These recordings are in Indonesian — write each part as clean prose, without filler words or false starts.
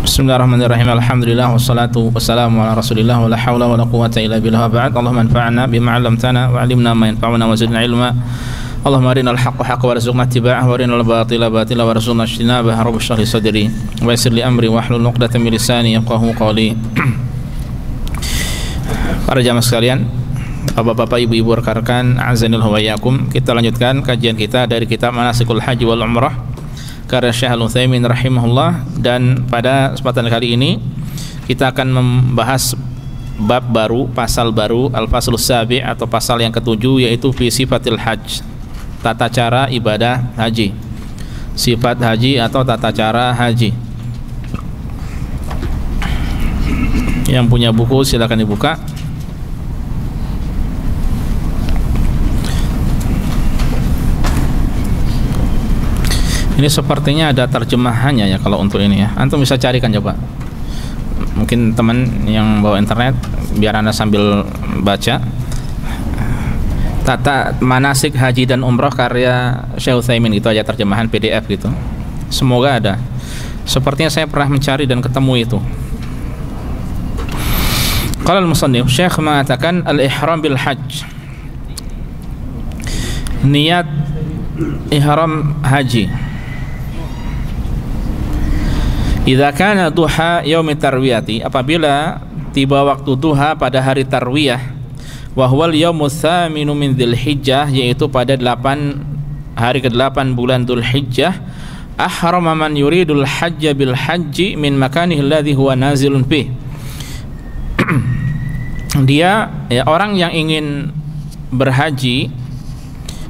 Bismillahirrahmanirrahim. Alhamdulillah wassalatu wassalamu ala Rasulillah wa la haula wa la quwwata illa billah. Ba'd. Allahumma anfa'na bima 'allamtana wa 'allimna ma yanfa'una wa zidna ilma. Allahumma arinal haqqa haqqan warzuqna ittiba'ahu wa arinal batila batila warzuqna ijtinabah. Rabbi shrah li sadri wa yassir li amri wahlul 'uqdatam min lisani yafqahu qawli. Para jamaah sekalian, Bapak-bapak, ibu-ibu, rekan-rekan, azanillahu wa iyyakum. Kita lanjutkan kajian kita dari kitab Manasikul Haji wal Umrah karya Syekh Al-Utsaimin rahimahullah, dan pada kesempatan kali ini kita akan membahas bab baru, pasal baru, al-faslus sabi' atau pasal yang ketujuh, yaitu fi sifatil hajj, tata cara ibadah haji. Sifat haji atau tata cara haji. Yang punya buku silakan dibuka. Ini sepertinya ada terjemahannya ya kalau untuk ini ya. Antum bisa carikan coba. Mungkin teman yang bawa internet biar Anda sambil baca. Tata manasik haji dan umroh karya Syekh Utsaimin, gitu aja terjemahan PDF gitu. Semoga ada. Sepertinya saya pernah mencari dan ketemu itu. Qala al-musannif, Syekh mengatakan al-ihram bil hajj. Niat ihram haji. Idza kana duha yaumi tarwiyati, apabila tiba waktu duha pada hari tarwiyah, wa huwal yaumus tsaminu min dzulhijjah, yaitu pada hari ke-8 bulan Dzulhijjah, ahrama man yuridul hajja bil hajji min makanihi alladhi huwa nazilun fi. Dia ya, orang yang ingin berhaji,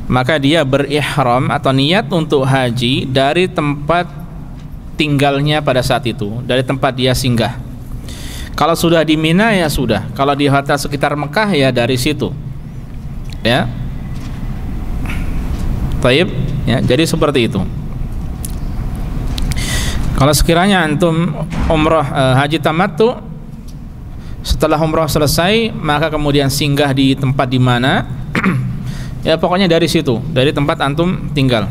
maka dia berihram atau niat untuk haji dari tempat tinggalnya pada saat itu, dari tempat dia singgah. Kalau sudah di Mina ya sudah, kalau di hotel sekitar Mekah ya dari situ ya. Taib ya, jadi seperti itu. Kalau sekiranya antum umroh haji tamattu, setelah umroh selesai maka kemudian singgah di tempat di mana ya, pokoknya dari situ, dari tempat antum tinggal.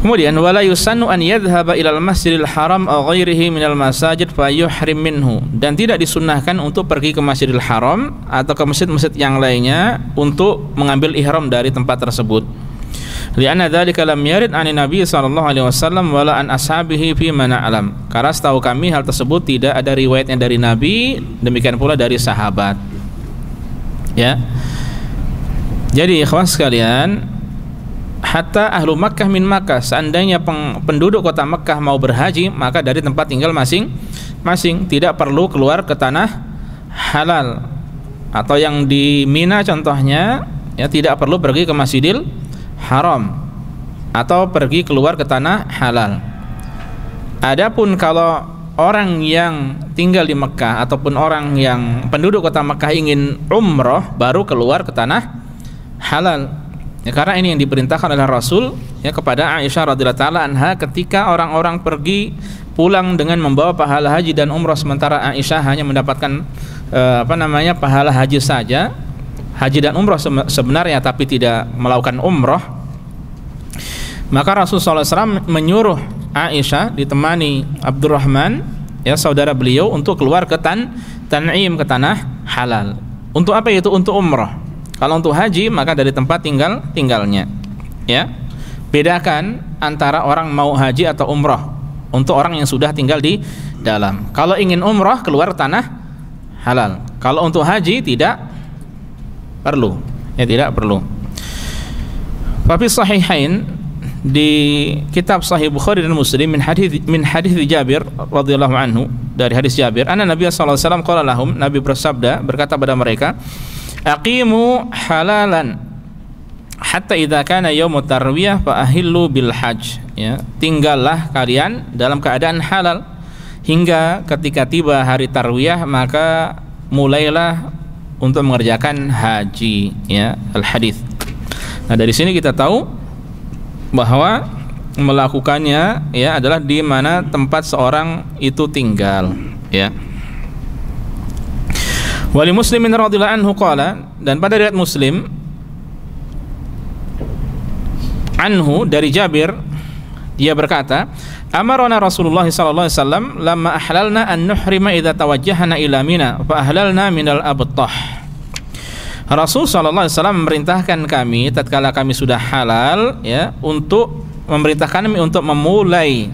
Kemudian wala yusannu an yadhhaba ilal masjidil haram aw ghairihi minal masajid fa yuhrim minhu, dan tidak disunnahkan untuk pergi ke Masjidil Haram atau ke masjid-masjid yang lainnya untuk mengambil ihram dari tempat tersebut. Li'anna dzalika lam yarid 'ani Nabi sallallahu alaihi wasallam wala an ashabihi fi ma na'lam. Karena setahu kami hal tersebut tidak ada riwayatnya dari Nabi, demikian pula dari sahabat. Ya. Jadi ikhwan sekalian, hatta ahlu Makkah min Makkah, seandainya penduduk kota Makkah mau berhaji, maka dari tempat tinggal masing-masing, tidak perlu keluar ke tanah halal. Atau yang di Mina contohnya ya, tidak perlu pergi ke Masjidil Haram atau pergi keluar ke tanah halal. Adapun kalau orang yang tinggal di Makkah ataupun orang yang penduduk kota Makkah ingin umroh, baru keluar ke tanah halal. Ya, karena ini yang diperintahkan oleh Rasul ya kepada Aisyah radhiyallahu taala anha ketika orang-orang pergi pulang dengan membawa pahala haji dan umrah, sementara Aisyah hanya mendapatkan pahala haji saja, haji dan umrah sebenarnya, tapi tidak melakukan umrah. Maka Rasulullah SAW menyuruh Aisyah ditemani Abdurrahman ya, saudara beliau, untuk keluar ke Tan'im, ke tanah halal. Untuk apa itu? Untuk umrah. Kalau untuk haji maka dari tempat tinggalnya ya. Bedakan antara orang mau haji atau umrah untuk orang yang sudah tinggal di dalam. Kalau ingin umrah keluar tanah halal. Kalau untuk haji tidak perlu ya, tidak perlu. Tapi sahihain, di kitab Sahih Bukhari dan Muslim min hadis Jabir radhiyallahu anhu, dari hadis Jabir, anna Nabi sallallahu alaihi wasallam qala lahum, Nabi bersabda, berkata pada mereka, aqimu halalan hatta idza kana yaumut tarwiyah fa ahillu bil hajj, ya, tinggallah kalian dalam keadaan halal hingga ketika tiba hari tarwiyah maka mulailah untuk mengerjakan haji ya, al hadis. Nah, dari sini kita tahu bahwa melakukannya ya adalah di mana tempat seorang itu tinggal ya. Wali Muslimin radhiyallahu anhu qala, dan pada riwayat Muslim anhu dari Jabir, dia berkata, Amarna Rasulullah sallallahu alaihi wasallam lamma ahlalna an nuhrima idza tawajjahna ila Mina fa ahlalna minal abtah. Rasul sallallahu alaihi wasallam memerintahkan kami tatkala kami sudah halal ya untuk memerintahkan kami untuk memulai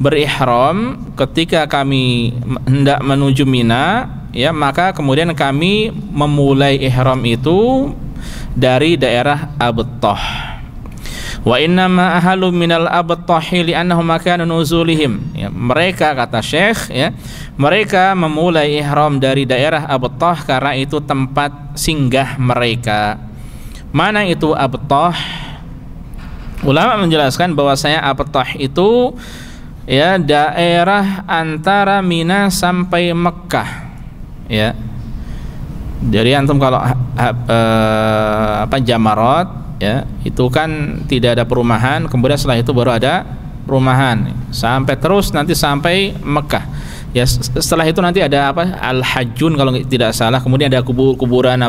berihram ketika kami hendak menuju Mina ya, maka kemudian kami memulai ihram itu dari daerah Abtah. Wa inna ma ahalu minal abtahi li'annahu makanu nuzulihim ya, mereka kata Syekh ya, mereka memulai ihram dari daerah Abtah karena itu tempat singgah mereka. Mana itu Abtah? Ulama menjelaskan bahwasanya Abtah itu ya daerah antara Mina sampai Mekkah ya. Jadi antum kalau Jamarat ya, itu kan tidak ada perumahan, kemudian setelah itu baru ada perumahan sampai terus nanti sampai Mekah. Ya, setelah itu nanti ada Al-Hajjun kalau tidak salah, kemudian ada kuburan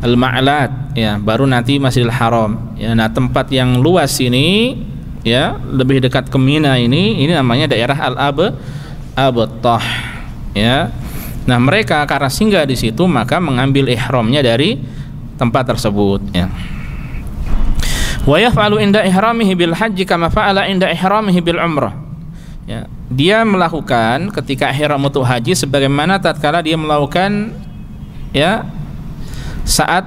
Al-Ma'lat ya, baru nanti Masjidil Haram. Ya, nah tempat yang luas ini ya, lebih dekat ke Mina ini namanya daerah Al-Abtah ya. Nah, mereka karena singgah di situ maka mengambil ihramnya dari tempat tersebut ya. Wa yaf'alu inda ihramihi bil haji kama fa'ala inda ihramihi bil umrah. Ya, dia melakukan ketika ihram untuk haji sebagaimana tatkala dia melakukan ya saat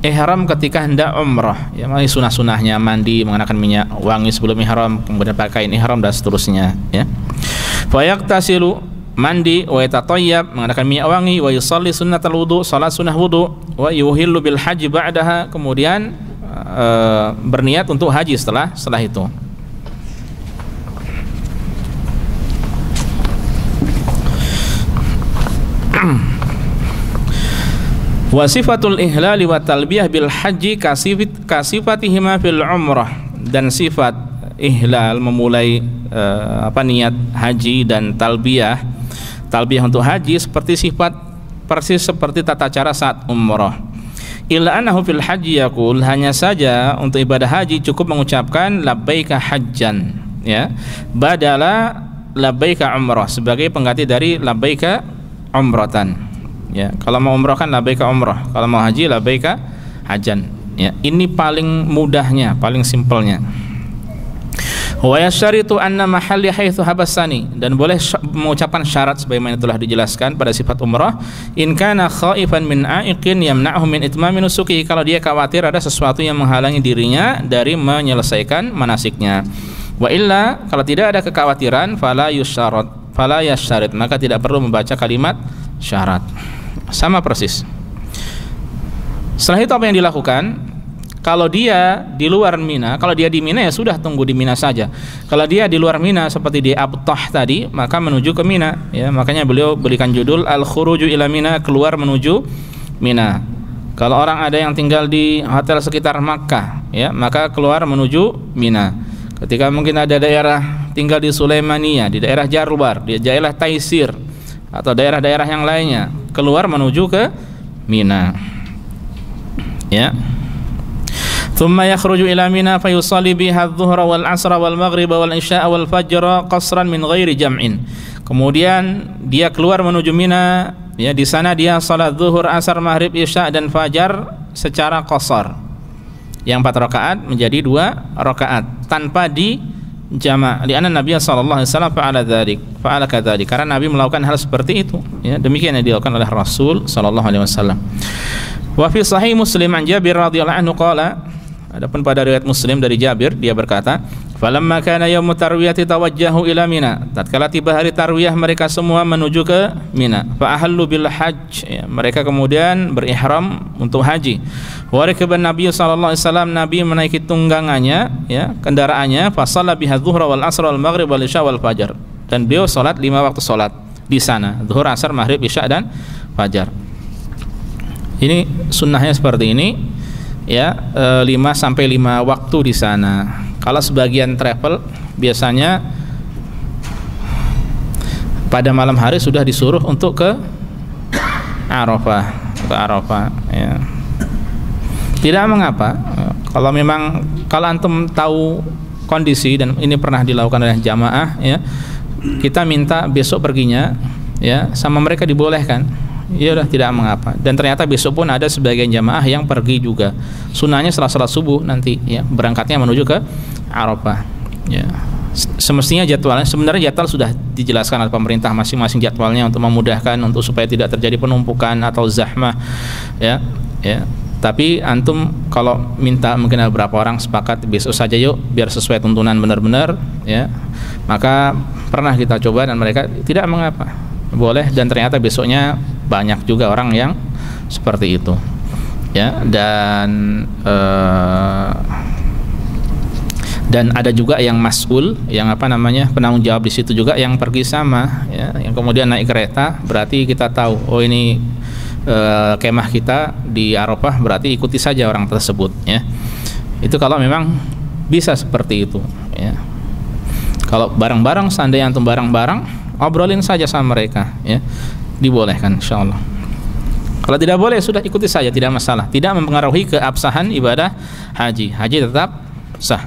ihram ketika hendak umrah. Ya, sunah-sunahnya mandi, mengenakan minyak wangi sebelum ihram, kemudian pakaian ihram dan seterusnya ya. Fa yaqtasilu, mandi, wa yatatayyab, mengenakan minyak wangi, wa yusalli sunnatal wudu, salat sunnah wudu, wa yuhillu bil haji ba'daha, kemudian berniat untuk haji setelah itu. Wa sifatul ihlali wa talbiyah bil haji kasifatihima fil umrah, dan sifat ihlal memulai niat haji dan talbiyah untuk haji persis seperti tata cara saat umrah. Illa annahu fil haji yaqul, hanya saja untuk ibadah haji cukup mengucapkan labbaika hajjan ya, badala labbaika umrah, sebagai pengganti dari labbaika umratan ya. Kalau mau umrah kan labbaika umrah, kalau mau haji labbaika hajjan ya. Ini paling mudahnya, paling simpelnya. Wa yasyaritu anna mahalli haitsu habasani, dan boleh mengucapkan syarat sebagaimana telah dijelaskan pada sifat umrah, in kana khaifan min aiqin yamna'hu min itmami nusuki, kalau dia khawatir ada sesuatu yang menghalangi dirinya dari menyelesaikan manasiknya. Wa illa, kalau tidak ada kekhawatiran, fala yasyarat, maka tidak perlu membaca kalimat syarat. Sama persis. Setelah itu apa yang dilakukan? Kalau dia di luar Mina, kalau dia di Mina ya sudah tunggu di Mina saja. Kalau dia di luar Mina seperti di Abtah tadi, maka menuju ke Mina ya. Makanya beliau berikan judul Al-Khuruju ila Mina, keluar menuju Mina. Kalau orang ada yang tinggal di hotel sekitar Makkah ya, maka keluar menuju Mina. Ketika mungkin ada daerah tinggal di Sulaimaniyah, di daerah Jarbar, di daerah Taisir atau daerah-daerah yang lainnya, keluar menuju ke Mina ya. Thumma yakhruju ila Mina fayusalli biha adh-dhuhra wal 'ashra wal maghriba wal isya'a wal fajra qasran min ghairi jam'in. Kemudian dia keluar menuju Mina ya, di sana dia salat zuhur, asar, maghrib, isya dan fajar secara qasar. Yang 4 rakaat menjadi 2 rakaat tanpa di jama'. Li'anna Nabi sallallahu alaihi wasallam fa'ala kadzalik. Karena Nabi melakukan hal seperti itu ya, demikian yang dilakukan oleh Rasul sallallahu alaihi wasallam. Wa fi sahih Muslim an Jabir radhiyallahu anhu qala, adapun pada riwayat Muslim dari Jabir dia berkata, falamma kana yaumut tarwiyati tawajjahu ila Mina, tatkala tiba hari tarwiyah mereka semua menuju ke Mina. Fa ahallu bil hajj ya, mereka kemudian berihram untuk haji. Wa rakaban Nabi sallallahu alaihi wasallam, Nabi menaiki tunggangannya ya, kendaraannya, fa shalla biha dhuhra wal 'ashra wal maghrib wal isya wal fajar, dan beliau salat 5 waktu salat di sana, zuhur, asar, maghrib, isya dan fajar. Ini sunnahnya seperti ini ya, 5 sampai 5 waktu di sana. Kalau sebagian travel biasanya pada malam hari sudah disuruh untuk ke Arafah, ya. Tidak mengapa kalau memang, kalau antum tahu kondisi, dan ini pernah dilakukan oleh jamaah, ya, kita minta besok perginya, ya, sama mereka dibolehkan, ya udah tidak mengapa. Dan ternyata besok pun ada sebagian jamaah yang pergi juga. Sunnahnya setelah salat subuh nanti, ya, berangkatnya menuju ke Arafah, ya. Semestinya jadwalnya, sebenarnya jadwal sudah dijelaskan oleh pemerintah masing-masing jadwalnya untuk memudahkan, untuk supaya tidak terjadi penumpukan atau zahmah, ya, ya. Tapi antum kalau minta mungkin ada beberapa orang sepakat besok saja yuk biar sesuai tuntunan benar-benar, ya, maka pernah kita coba dan mereka tidak mengapa, boleh. Dan ternyata besoknya banyak juga orang yang seperti itu, ya. Dan ada juga yang mas'ul, yang penanggung jawab di situ juga yang pergi sama, ya, yang kemudian naik kereta, berarti kita tahu, oh ini kemah kita di Arafah, berarti ikuti saja orang tersebut, ya. Itu kalau memang bisa seperti itu, ya. Kalau bareng-bareng, seandainya antum bareng-bareng, obrolin saja sama mereka, ya, dibolehkan insyaallah. Kalau tidak boleh, sudah ikuti saja, tidak masalah, tidak mempengaruhi keabsahan ibadah haji. Haji tetap sah.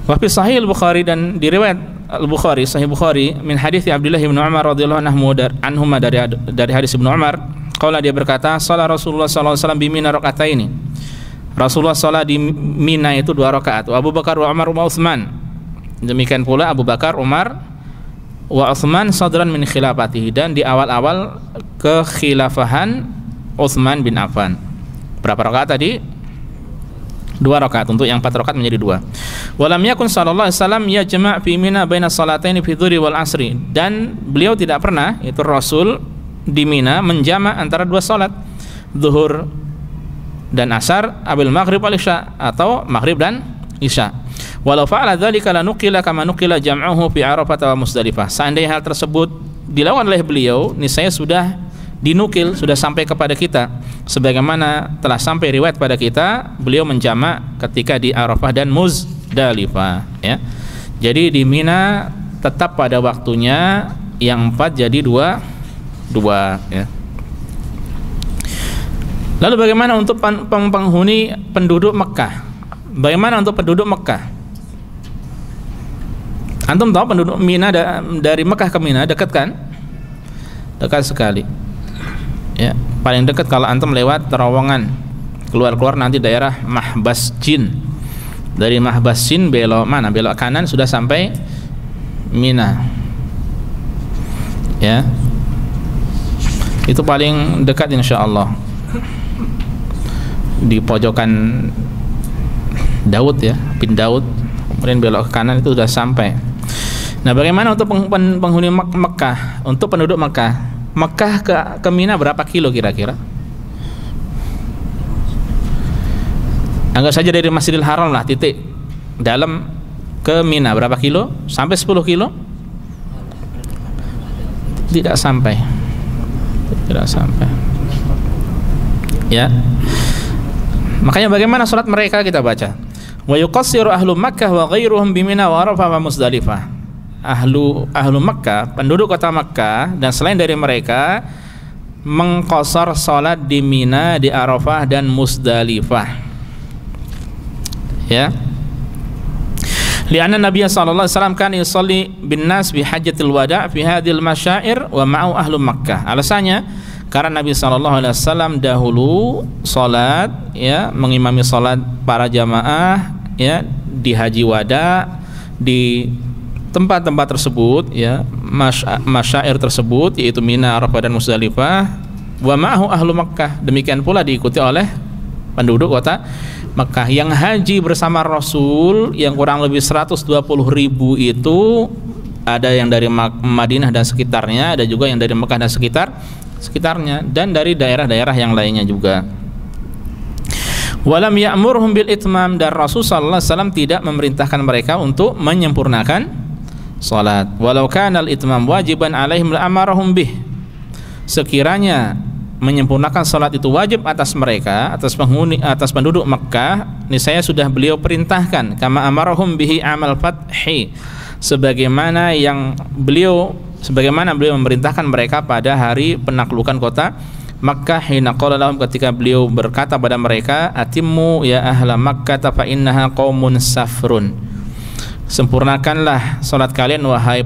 Wa fi Sahih Al-Bukhari, dan di riwayat Al-Bukhari, Sahih Bukhari, min hadits Abdullah bin Umar radhiyallahu anhu dari hadis Ibnu Umar, qala dia berkata, salat Rasulullah sallallahu alaihi wasallam bi Mina rakaataini. Rasulullah salat di Mina itu 2 rakaat. Wa Abu Bakar wa Umar wa Utsman. Demikian pula Abu Bakar, Umar wa Utsman sadran min khilafatihi, dan di awal-awal kekhilafahan Utsman bin Affan. Berapa rakaat tadi? 2 rakaat, untuk yang 4 rakaat menjadi 2. Walam yakun sallallahu alaihi wasallam yajma' fi Mina baina salataini fi dzuri wal asri, dan beliau tidak pernah, itu Rasul di Mina menjama' antara 2 salat, zuhur dan asar, abil maghrib wal isya, atau maghrib dan isya. Walau fa'ala dzalika lanuqila kama nuqila jam'uhu fi Arafah wa Muzdalifah. Seandainya hal tersebut dilakukan oleh beliau, niscaya sudah dinukil, sudah sampai kepada kita, sebagaimana telah sampai riwayat pada kita beliau menjamak ketika di Arafah dan Muzdalifah, ya. Jadi di Mina tetap pada waktunya, yang 4 jadi 2, ya. Lalu bagaimana untuk penghuni penduduk Mekah? Bagaimana untuk penduduk Mekah? Antum tahu penduduk Mina dari Mekah ke Mina dekat kan? Dekat sekali, ya. Paling dekat kalau antum lewat terowongan, keluar nanti daerah Mahbas Jin. Dari Mahbas Jin belok mana? Belok kanan sudah sampai Mina, ya. Itu paling dekat insyaallah, di pojokan Daud, ya, bin Daud, kemudian belok ke kanan itu sudah sampai. Nah, bagaimana untuk penghuni Mekah, untuk penduduk Mekah? Mekah ke Mina berapa kilo kira-kira? Anggap saja dari Masjidil Haram lah, titik dalam ke Mina berapa kilo? Sampai 10 kilo? Tidak sampai, ya. Makanya bagaimana salat mereka kita baca, wa yuqassiru ahlu Makkah wa ghairuhum bi Mina wa Arafah wa Muzdalifah. Ahlu Makkah, penduduk kota Makkah dan selain dari mereka mengqasar salat di Mina, di Arafah dan Muzdalifah, ya. Lianna Nabi sallallahu alaihi wasallam kan yusalli bin nas bi hajjatil wada' fi hadhil masyair wa ma'u ahlu Makkah. Alasannya karena Nabi sallallahu alaihi wasallam dahulu salat, ya, mengimami salat para jamaah, ya, di haji wada, di tempat-tempat tersebut, ya, masyair tersebut, yaitu Mina, Arafah dan Muzdalifah, wa ma'ahu ahlu Makkah. Demikian pula diikuti oleh penduduk kota Makkah. Yang haji bersama Rasul yang kurang lebih 120.000 itu ada yang dari Madinah dan sekitarnya, ada juga yang dari Mekah dan sekitarnya, dan dari daerah-daerah yang lainnya juga. Walam ya'murhum bil itmam, dan Rasul sallallahu alaihi wasallam tidak memerintahkan mereka untuk menyempurnakan salat. Walau kana al-itmam wajiban alaihim la'amarahum bih. Sekiranya menyempurnakan salat itu wajib atas mereka, atas penduduk Makkah, niscaya sudah beliau perintahkan, kama amarahum bihi amal fathi, sebagaimana beliau memerintahkan mereka pada hari penaklukan kota Makkah, hina qala lahum, ketika beliau berkata pada mereka, atimmu ya ahla Makkah fa innaha qaumun safrun, sempurnakanlah salat kalian wahai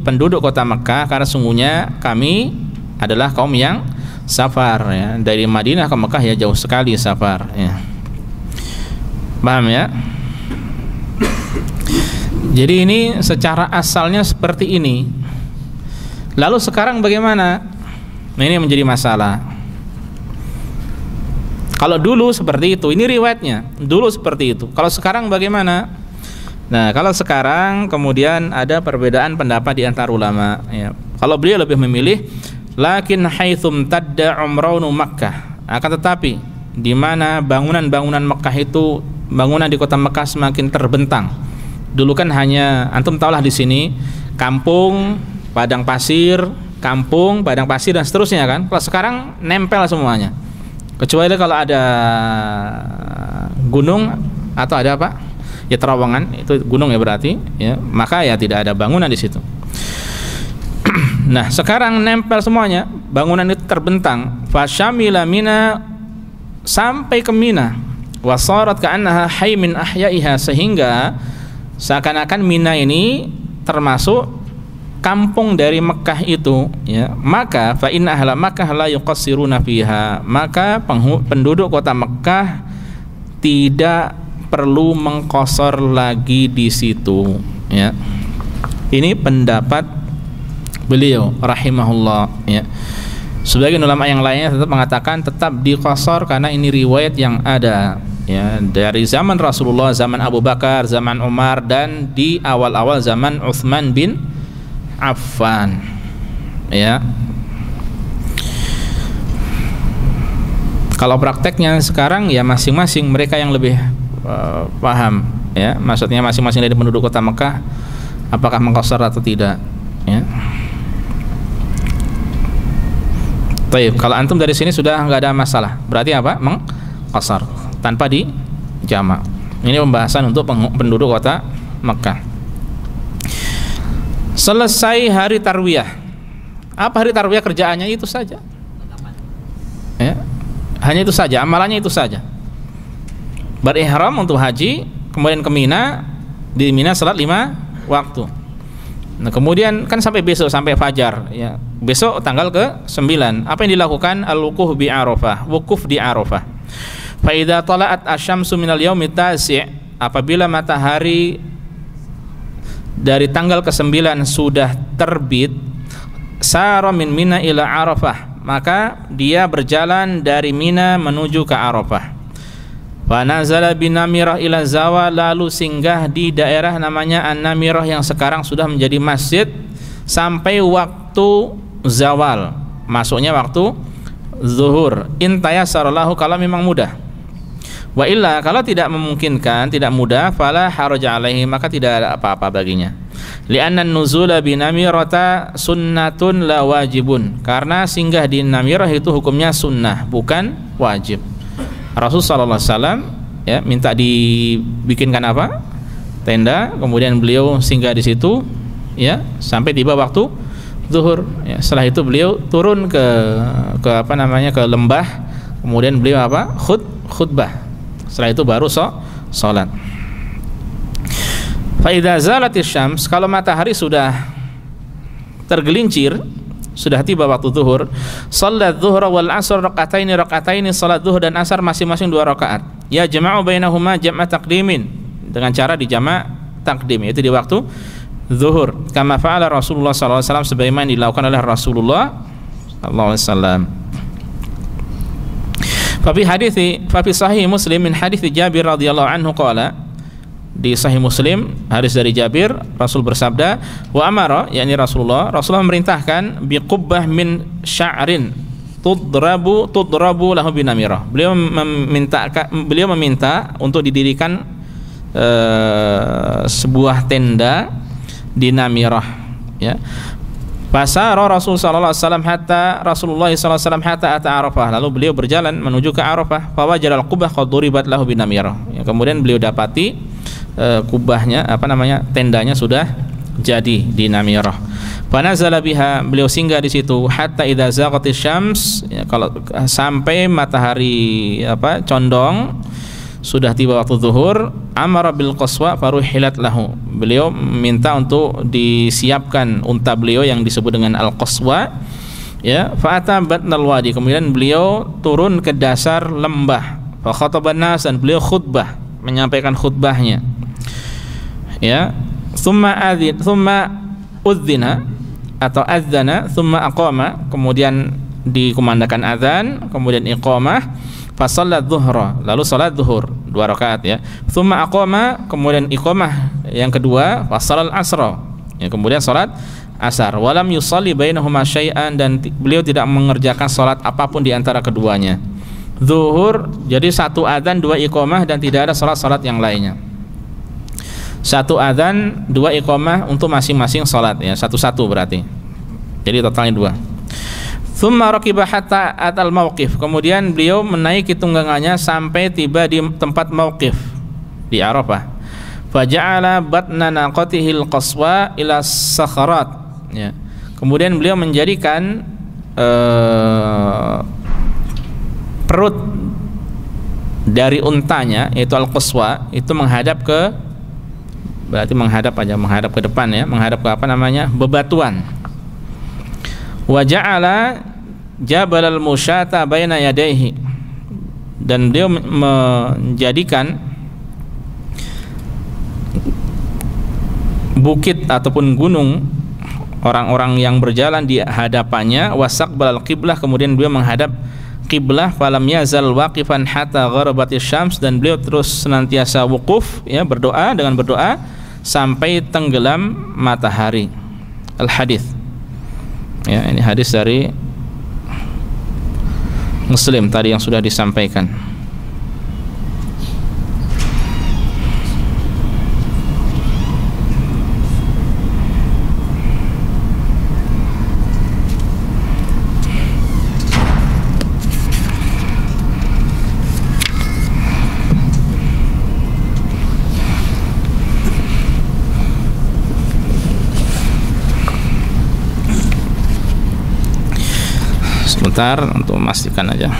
penduduk kota Mekah, karena sungguhnya kami adalah kaum yang safar, ya. Dari Madinah ke Mekah ya jauh sekali safar, ya. Paham ya? Jadi ini secara asalnya seperti ini. Lalu sekarang bagaimana? Nah, ini menjadi masalah. Kalau dulu seperti itu, ini riwayatnya. Dulu seperti itu. Kalau sekarang bagaimana? Nah, kalau sekarang kemudian ada perbedaan pendapat di antara ulama, ya. Kalau beliau lebih memilih lakin haitsum tadda umraunu Makkah. Akan tetapi di mana bangunan-bangunan Mekah itu, bangunan di kota Mekah semakin terbentang. Dulu kan hanya antum tahulah di sini kampung, padang pasir, kampung, padang pasir dan seterusnya kan. Kalau sekarang nempel semuanya. Kecuali kalau ada gunung atau ada apa? Ya terowongan, itu gunung ya berarti, ya. Maka ya tidak ada bangunan di situ. Nah, sekarang nempel semuanya, bangunan itu terbentang. Fasyamila Mina, sampai ke Mina. Wasarat ka'annaha hayy min ahyaiha, sehingga seakan-akan Mina ini termasuk kampung dari Mekah itu, ya. Maka fa inna ahla Makkah la yuqassiruna fiha, maka penduduk kota Mekah tidak perlu mengqasar lagi di situ, ya. Ini pendapat beliau rahimahullah, ya. Sebagian ulama yang lainnya tetap mengatakan tetap diqasar karena ini riwayat yang ada, ya, dari zaman Rasulullah, zaman Abu Bakar, zaman Umar, dan di awal-awal zaman Utsman bin Affan, ya. Kalau prakteknya sekarang ya masing-masing mereka yang lebih paham, ya. Maksudnya masing-masing dari penduduk kota Mekah apakah mengqasar atau tidak, ya. Baik, kalau antum dari sini sudah nggak ada masalah, berarti apa? Mengqasar tanpa dijamak. Ini pembahasan untuk penduduk kota Mekah. Selesai hari tarwiyah. Apa hari tarwiyah kerjaannya? Itu saja, ya. Hanya itu saja, amalannya itu saja. Berihram untuk haji, kemudian ke Mina, di Mina salat 5 waktu. Nah, kemudian kan sampai besok, sampai fajar, ya. Besok tanggal ke-9, apa yang dilakukan? Al-wuquf bi Arafah, wukuf di Arafah. Fa idza tala'at asy-syamsu minal yaumi tasi', apabila matahari dari tanggal ke-9 sudah terbit, sara min Mina ila Arafah, maka dia berjalan dari Mina menuju ke Arafah. Wa nazala bin Namirah ila Zawal, lalu singgah di daerah namanya An-Namirah yang sekarang sudah menjadi masjid sampai waktu zawal, masuknya waktu zuhur. In tayassara lahu, kalau memang mudah. Wa illa, kalau tidak memungkinkan, tidak mudah, fala haraja alaihi, maka tidak ada apa-apa baginya. Li'anna nuzula bi Namirata sunnatun la wajibun, karena singgah di Namirah itu hukumnya sunnah, bukan wajib. Rasulullah SAW, ya, minta dibikinkan apa? Tenda, kemudian beliau singgah di situ, ya, sampai tiba waktu zuhur, ya. Setelah itu beliau turun ke apa namanya, ke lembah, kemudian beliau apa? Khutbah. Setelah itu baru salat. Fa idza zalatis syams, kalau matahari sudah tergelincir, sudah tiba waktu zuhur, salat zuhra wal asr rakaataini, salat zuhur dan asar masing-masing 2 rakaat. Ya jama'u bainahuma jam'a taqdimin, dengan cara dijamak takdim, yaitu di waktu zuhur. Kama fa'ala Rasulullah sallallahu alaihi wasallam, sebagaimana dilakukan oleh Rasulullah sallallahu alaihi wasallam. Fa fi sahih Muslim min hadits Jabir radhiyallahu anhu qala, di Sahih Muslim hadis dari Jabir, Rasul bersabda, wa amara, yakni Rasulullah memerintahkan biqubbah min sya'rin tudrabu lahu binamirah. Beliau meminta untuk didirikan sebuah tenda di Namirah, ya. Fasara Rasulullah sallallahu alaihi wasallam hatta ata Arafah, lalu beliau berjalan menuju ke Arafah. Fa wajadal qubbah qad duribat lahu binamirah, ya, kemudian beliau dapati kubahnya, apa namanya, tendanya sudah jadi di Namirah. Fa nazala biha, beliau singgah di situ hatta idza zaqatis syams, ya, kalau sampai matahari condong, sudah tiba waktu zuhur, amara bil qaswa faruhilat lahu. Beliau minta untuk disiapkan unta beliau yang disebut dengan al-qaswa, ya. Fa ata batnal wadi, kemudian beliau turun ke dasar lembah. Fa khataban nas, dan beliau khutbah, menyampaikan khutbahnya, ya. Thumma udzina atau adzana, thumma aqama, kemudian dikumandangkan azan, kemudian iqamah, fa shalat dhuhra, lalu salat zuhur 2 rakaat, ya. Thumma aqama, kemudian iqamah yang kedua, fa shalal asra, ya, kemudian salat asar. Walam yusalli bainahuma syai'an, dan beliau tidak mengerjakan salat apapun di antara keduanya. Zuhur jadi 1 adzan 2 iqamah, dan tidak ada salat-salat yang lainnya. 1 adzan 2 iqamah untuk masing-masing salat, ya, satu-satu berarti. Jadi totalnya 2. Tsumma raqiba hatta atal mauqif, kemudian beliau menaiki tunggangannya sampai tiba di tempat mauqif di Arafah. Faja'ala batna naqatihil qaswa ila sakharat, ya. Kemudian beliau menjadikan perut dari untanya, yaitu al-qaswa, itu menghadap ke, berarti menghadap ke depan, ya, menghadap ke apa namanya, bebatuan. Wa ja'ala jabalal musyata baina yadayhi, dan beliau menjadikan bukit ataupun gunung orang-orang yang berjalan di hadapannya. Wasaqbalal qiblah, kemudian beliau menghadap qiblah. Falam yazal waqifan hatta gharabatis syams, dan beliau terus senantiasa wukuf, ya, berdoa dengan berdoa sampai tenggelam matahari. Al-hadis, ya, ini hadis dari Muslim tadi yang sudah disampaikan. Sebentar untuk memastikan aja.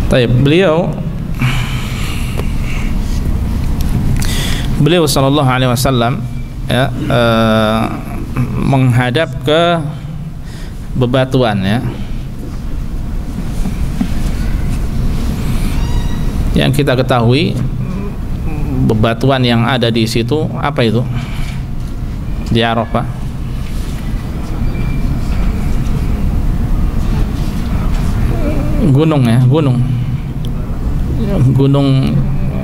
Baik, beliau sallallahu alaihi wasallam, ya, menghadap ke bebatuan, ya. Yang kita ketahui bebatuan yang ada di situ apa itu? Di Arafah. Gunung, ya, gunung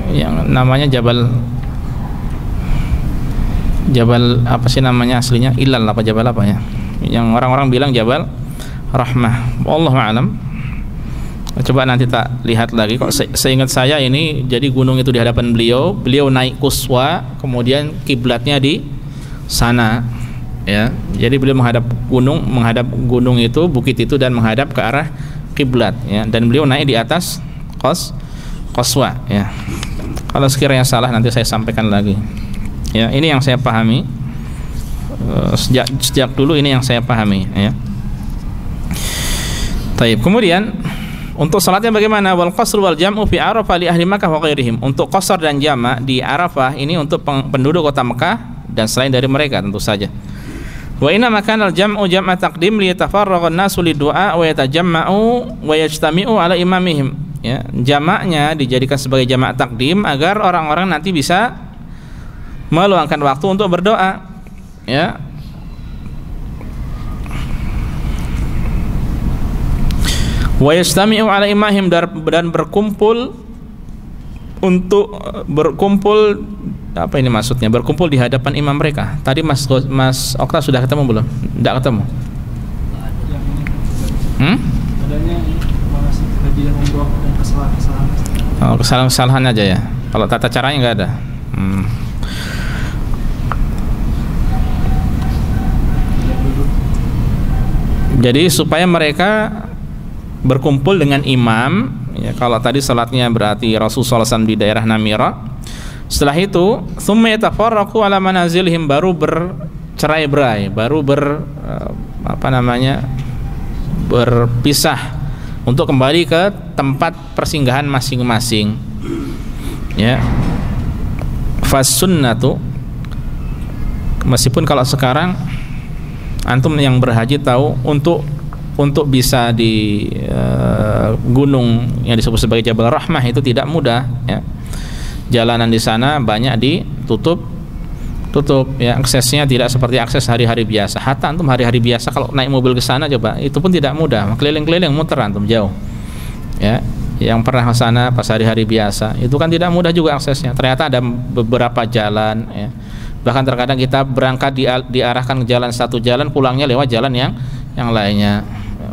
yang namanya Jabal apa sih namanya aslinya? Ilal apa Jabal apa, ya? Yang orang-orang bilang Jabal Rahmah. Wallahu a'lam. Coba nanti tak lihat lagi. Kok seingat saya ini jadi gunung itu di hadapan beliau naik kuswa, kemudian kiblatnya di sana, ya. Jadi beliau menghadap gunung itu, bukit itu, dan menghadap ke arah kiblat, ya. Dan beliau naik di atas qaswa, ya. Kalau sekiranya salah nanti saya sampaikan lagi. Ya, ini yang saya pahami sejak dulu, ini yang saya pahami, ya. Taib. Kemudian untuk salatnya bagaimana? Wal qasr wal jam'u fi Arafah li ahli Makkah wa ghairihim. Untuk qasar dan jamak di Arafah ini untuk penduduk kota Mekah dan selain dari mereka tentu saja. Wa inna makanal jam'u jam'a taqdim li yatafarragha an-nasu lidu'a wa yatajamma'u wa yajtami'u ala imamihim, ya. Jamaknya dijadikan sebagai jamak takdim agar orang-orang nanti bisa meluangkan waktu untuk berdoa, ya. Wa yastami'u ala imahim, dan berkumpul apa ini maksudnya? Berkumpul di hadapan imam mereka. Tadi Mas Okta sudah ketemu belum? Tidak ketemu. Adanya manasik haji dan umroh dan kesalahan-kesalahan. Oh, kesalahan-kesalahan aja, ya. Kalau tata caranya nggak ada. Jadi supaya mereka berkumpul dengan imam, ya, kalau tadi salatnya berarti Rasulullah SAW di daerah Namira. Setelah itu tsumma yatafarraqu ala manazilihim, baru bercerai-berai, baru berpisah untuk kembali ke tempat persinggahan masing-masing. Ya. Fasunnatu, meskipun kalau sekarang antum yang berhaji tahu untuk bisa di gunung yang disebut sebagai Jabal Rahmah itu tidak mudah, ya. Jalanan di sana banyak ditutup ya, aksesnya tidak seperti akses hari-hari biasa. Hatta antum hari-hari biasa kalau naik mobil ke sana coba, itu pun tidak mudah, keliling-keliling muter antum jauh. Ya, yang pernah ke sana pas hari-hari biasa itu kan tidak mudah juga aksesnya. Ternyata ada beberapa jalan, ya. Bahkan terkadang kita berangkat diarahkan ke jalan satu jalan, pulangnya lewat jalan yang lainnya.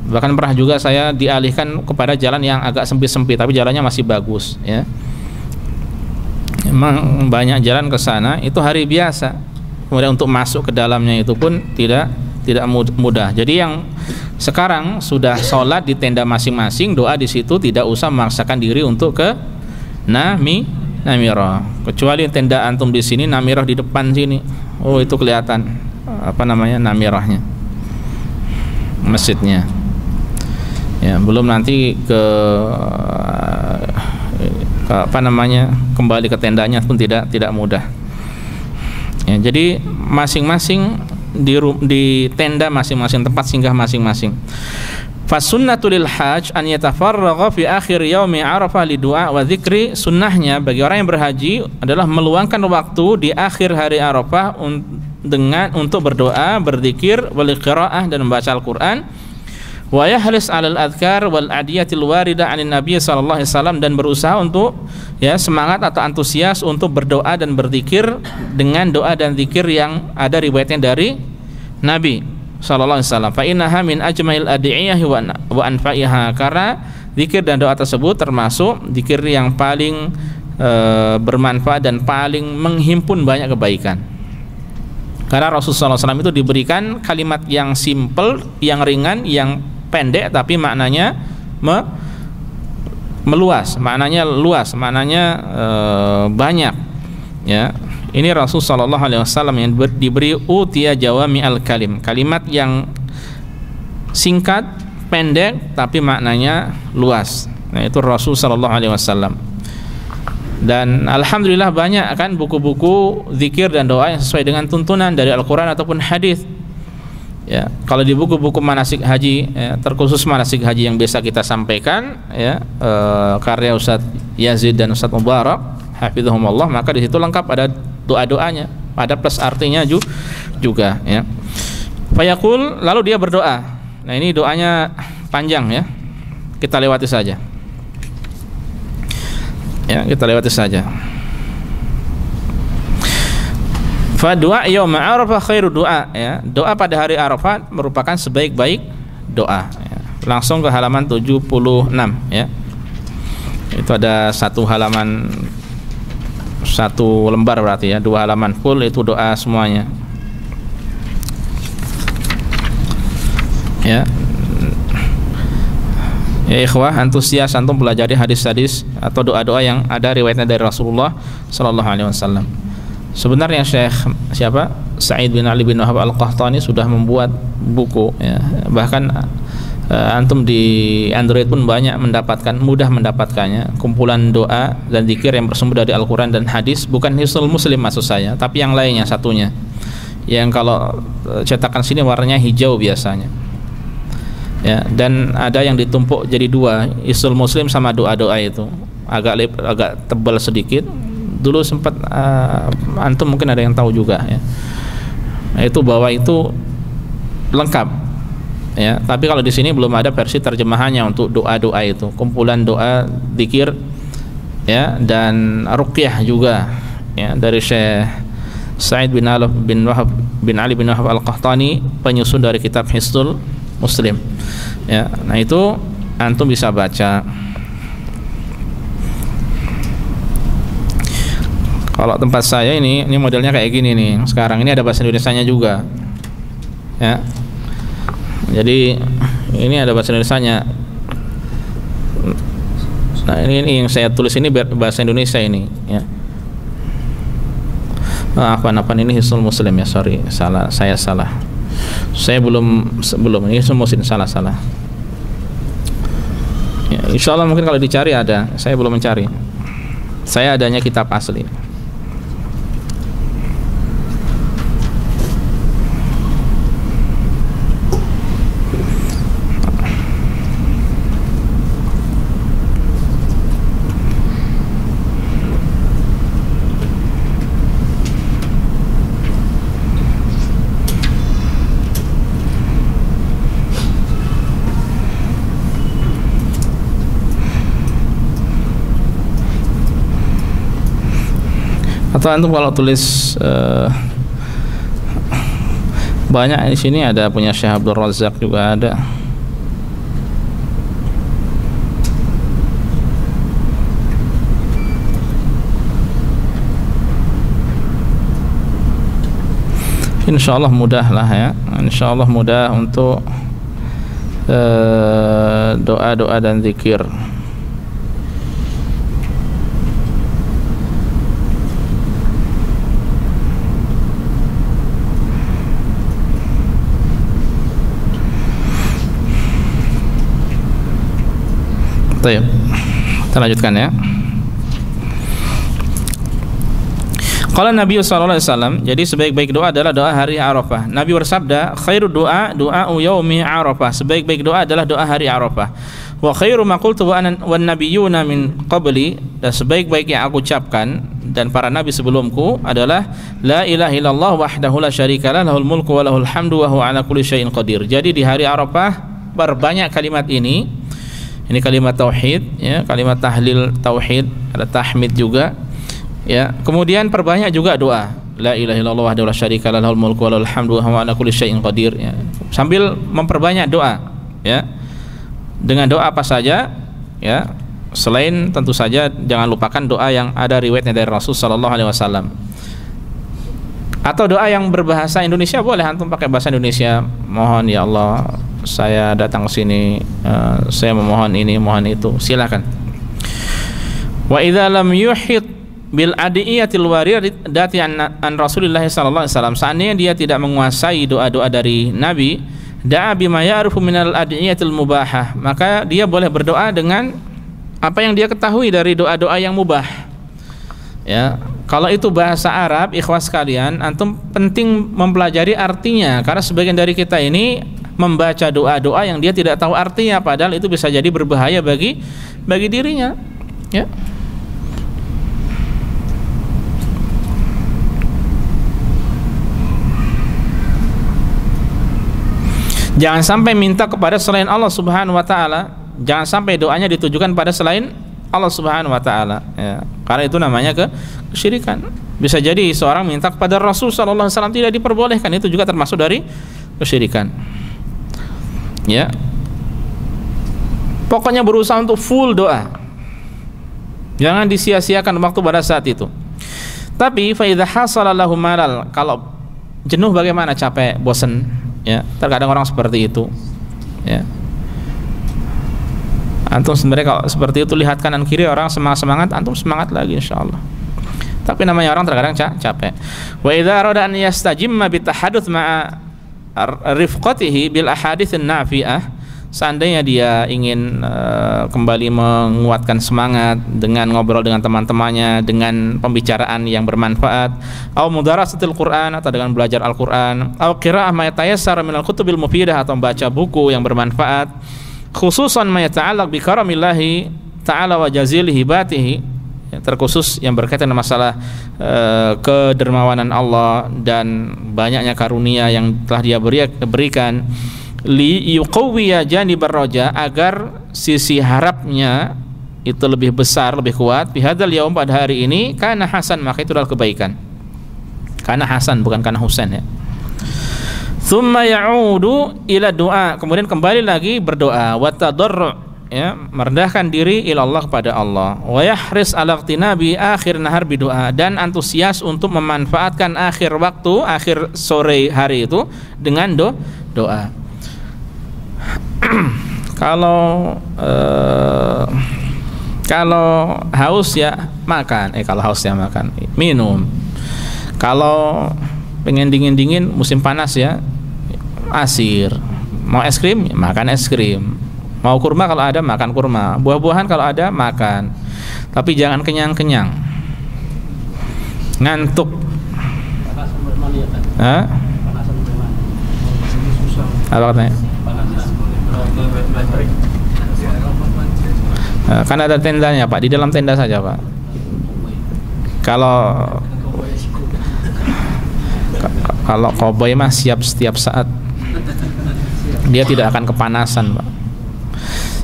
Bahkan pernah juga saya dialihkan kepada jalan yang agak sempit-sempit tapi jalannya masih bagus, ya. Memang banyak jalan ke sana itu hari biasa. Kemudian untuk masuk ke dalamnya itu pun tidak mudah. Jadi yang sekarang sudah sholat di tenda masing-masing, doa di situ, tidak usah memaksakan diri untuk ke Namirah. Kecuali tenda antum di sini, Namirah di depan sini. Oh, itu kelihatan Namirahnya, masjidnya. Ya, belum nanti kembali ke tendanya pun tidak mudah. Ya, jadi masing-masing di tenda masing-masing, tempat singgah masing-masing. Fasunnatul lil hajj an yatafarragha fi akhir yaumi Arafah li du'a wa dzikri. Sunnahnya bagi orang yang berhaji adalah meluangkan waktu di akhir hari Arafah untuk berdoa, berzikir, wal qiraah, dan membaca Al-Qur'an. Wa yahlis 'alal adhkar wal adiyatil waridah 'anin nabiy sallallahu alaihi wasallam, dan berusaha untuk, ya, semangat atau antusias untuk berdoa dan berzikir dengan doa dan zikir yang ada riwayatnya dari Nabi sallallahu alaihi wasallam. Fa innaha min ajmail ad'iyah wa anfa'iha, karena zikir dan doa tersebut termasuk zikir yang paling bermanfaat dan paling menghimpun banyak kebaikan. Karena Rasulullah SAW itu diberikan kalimat yang simple, yang ringan, yang pendek, tapi maknanya meluas, maknanya luas, maknanya banyak, ya. Ini Rasul sallallahu alaihi wasallam yang diberi utiya jawami al-kalim, kalimat yang singkat, pendek, tapi maknanya luas. Nah, itu Rasul sallallahu alaihi wasallam. Dan alhamdulillah banyak kan buku-buku zikir dan doa yang sesuai dengan tuntunan dari Al-Qur'an ataupun hadis. Ya, kalau di buku-buku manasik haji, ya, terkhusus manasik haji yang biasa kita sampaikan, ya, karya Ustaz Yazid dan Ustaz Mubarak hafizahumullah, maka di situ lengkap ada doa-doanya, ada plus artinya juga, ya. Fayaqul, lalu dia berdoa. Nah, ini doanya panjang, ya. Kita lewati saja. Ya, kita lewati saja. Fa du'a yaum Arafah khairu doa, ya. Doa pada hari Arafah merupakan sebaik-baik doa, ya. Langsung ke halaman 76, ya. Itu ada satu halaman, satu lembar berarti, ya, 2 halaman full itu doa semuanya, ya. Ya ikhwah, antusias antum pelajari hadis-hadis atau doa-doa yang ada riwayatnya dari Rasulullah sallallahu alaihi wasallam. Sebenarnya Syekh Sa'id bin Ali bin Wahab Al-Qahtani sudah membuat buku, ya. Bahkan antum di Android pun mudah mendapatkannya, kumpulan doa dan zikir yang bersumber dari Al-Quran dan hadis, bukan Hisnul Muslim maksud saya, tapi yang lainnya, satunya yang kalau cetakan sini warnanya hijau biasanya, ya. Dan ada yang ditumpuk jadi 2, Hisnul Muslim sama doa-doa itu agak tebal sedikit. Dulu sempat antum mungkin ada yang tahu juga, ya. Nah, itu bawah itu lengkap, ya. Tapi kalau di sini belum ada versi terjemahannya untuk doa-doa itu, kumpulan doa, zikir, ya, dan ruqyah juga, ya, dari Syekh Sa'id bin Ali bin Wahab Al-Qahtani, penyusun dari kitab Hisnul Muslim, ya. Nah, itu antum bisa baca. Kalau tempat saya ini modelnya kayak gini nih. Sekarang ini ada bahasa Indonesianya juga, ya. Jadi ini ada bahasa Indonesianya. Nah, ini yang saya tulis ini bahasa Indonesia ini, ya. Apa ini Hisnul Muslim ya, sorry, saya salah. Saya belum ini Hisnul Muslim, salah. Ya, insya Allah mungkin kalau dicari ada. Saya belum mencari. Saya adanya kitab asli. Atau antum kalau tulis banyak di sini ada punya Syekh Abdul Razak juga ada. Insyaallah mudah lah ya. Insyaallah mudah untuk doa-doa dan zikir. Baik, kita lanjutkan ya. Qala Nabi sallallahu alaihi wasallam, jadi sebaik-baik doa adalah doa hari Arafah. Nabi bersabda, khairu doa yaumi Arafah. Sebaik-baik doa adalah doa hari Arafah. Wa khairu ma qultu wan nabiyyuna min qabli, dan sebaik-baik yang aku ucapkan dan para nabi sebelumku adalah la ilaha illallah wahdahu la syarikalah lahul mulku wa lahul hamdu wa huwa ala kulli syai'in qadir. Jadi di hari Arafah perbanyak kalimat ini. Ini kalimat tauhid, ya, kalimat tahlil tauhid, ada tahmid juga, ya. Kemudian perbanyak juga doa, la ilaha illallah wahdahu la syarikalah lahul mulku wa lahul hamdu wa huwa ala kulli syai'in qadir, ya. Sambil memperbanyak doa, ya. Dengan doa apa saja, ya. Selain tentu saja jangan lupakan doa yang ada riwayatnya dari Rasul sallallahu alaihi wasallam. Atau doa yang berbahasa Indonesia boleh, antum pakai bahasa Indonesia. Mohon ya Allah, saya datang ke sini, saya memohon ini, mohon itu, silakan. Wa idza lam yuhit bil adiyatil waridati an Rasulillah sallallahu alaihi wasallam, seandainya dia tidak menguasai doa-doa dari Nabi, da'a bima ya'rifu minal adiyatil mubahah, maka dia boleh berdoa dengan apa yang dia ketahui dari doa-doa yang mubah. Ya, kalau itu bahasa Arab, ikhwas sekalian, antum penting mempelajari artinya, karena sebagian dari kita ini membaca doa-doa yang dia tidak tahu artinya, padahal itu bisa jadi berbahaya bagi dirinya, ya. Jangan sampai minta kepada selain Allah Subhanahu wa taala, jangan sampai doanya ditujukan pada selain Allah Subhanahu wa taala, ya. Karena itu namanya kesyirikan. Bisa jadi seorang minta kepada Rasul sallallahu alaihi wasallam tidak diperbolehkan, itu juga termasuk dari kesyirikan. Ya. Pokoknya berusaha untuk full doa. Jangan disia-siakan waktu pada saat itu. Tapi fa idza hasala lahu malal, kalau jenuh bagaimana, capek, bosan, ya. Terkadang orang seperti itu, ya. Antum sebenarnya kalau seperti itu lihat kanan kiri orang semangat, antum semangat lagi insyaallah. Tapi namanya orang terkadang capek. Wa idza arada an yastajimma bitahadduts ma'a rifqatihi bil ahaditsin nafi'ah, seandainya dia ingin kembali menguatkan semangat dengan ngobrol dengan teman-temannya, dengan pembicaraan yang bermanfaat, atau mudarasatil Quran, atau dengan belajar Al-Quran, atau qira'ah ma yatayassara minal kutubil mufidah, atau membaca buku yang bermanfaat, khususan ma yata'allaq bi karamillahi ta'ala wa jazil hibatihi, terkhusus yang berkaitan dengan masalah kedermawanan Allah dan banyaknya karunia yang telah dia berikan, li yuqawwiya janibar raja, agar sisi harapnya itu lebih besar, lebih kuat, fi hadzal yaum, pada hari ini, kana hasan, maka itu adalah kebaikan. Kana hasan, bukan kana husain, ya. Tsumma ya'udu ila doa, kemudian kembali lagi berdoa, wa tadarru', ya, merendahkan diri ila Allah, kepada Allah, wa yahris ala iqtinabi akhir nahar bidoa, dan antusias untuk memanfaatkan akhir waktu, akhir sore hari itu dengan doa. kalau kalau haus ya makan, kalau haus ya makan, minum. Kalau pengen dingin-dingin musim panas ya asir. Mau es krim ya makan es krim. Mau kurma kalau ada makan kurma. Buah-buahan kalau ada makan. Tapi jangan kenyang-kenyang. Ngantuk. Hah? Apa katanya? Kan ada tendanya Pak, di dalam tenda saja Pak. Kalau koboi mah siap setiap saat, dia tidak akan kepanasan Pak.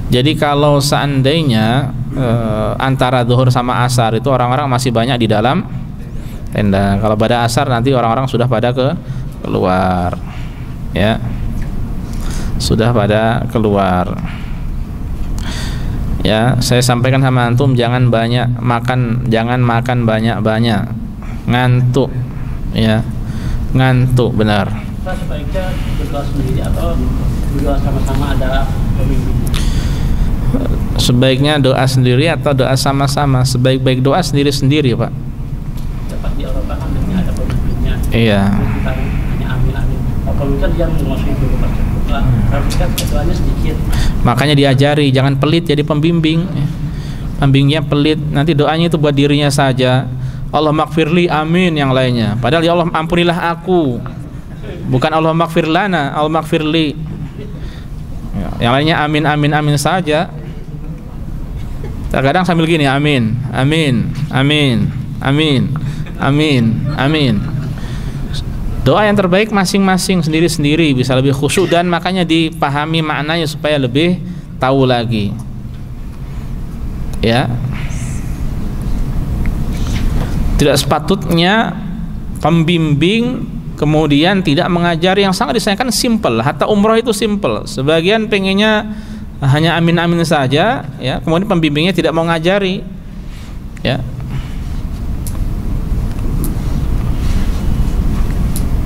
Jadi kalau seandainya antara zuhur sama asar itu orang-orang masih banyak di dalam tenda, kalau pada asar nanti orang-orang sudah pada keluar, ya, sudah pada keluar. Ya, saya sampaikan sama antum jangan banyak makan, jangan makan banyak-banyak, ngantuk, ya, ngantuk benar. Sebaiknya berdoa sendiri atau berdoa sama-sama ada pemimpin? Sebaiknya doa sendiri atau doa sama-sama. Sebaik-baik doa sendiri-sendiri Pak. Dapat di Eropa kan ada pemimpinnya. Iya. Kita hanya amin-amin. Kalau kan dia menguasai dulu baca doa, kan doanya sedikit. Makanya diajari, jangan pelit jadi pembimbing. Pembimbingnya pelit, nanti doanya itu buat dirinya saja. Allah maghfirli, amin yang lainnya. Padahal ya Allah ampunilah aku. Bukan Allah maghfir lana, Allah maghfirli. Yang lainnya amin amin amin saja. Terkadang sambil gini, amin, amin, amin, amin, amin, amin. Doa yang terbaik masing-masing sendiri-sendiri, bisa lebih khusyuk dan makanya dipahami maknanya supaya lebih tahu lagi. Ya. Tidak sepatutnya pembimbing kemudian tidak mengajari yang sangat disayangkan simple. Hatta umroh itu simple. Sebagian pengennya hanya amin-amin saja, ya. Kemudian pembimbingnya tidak mau ngajari, ya.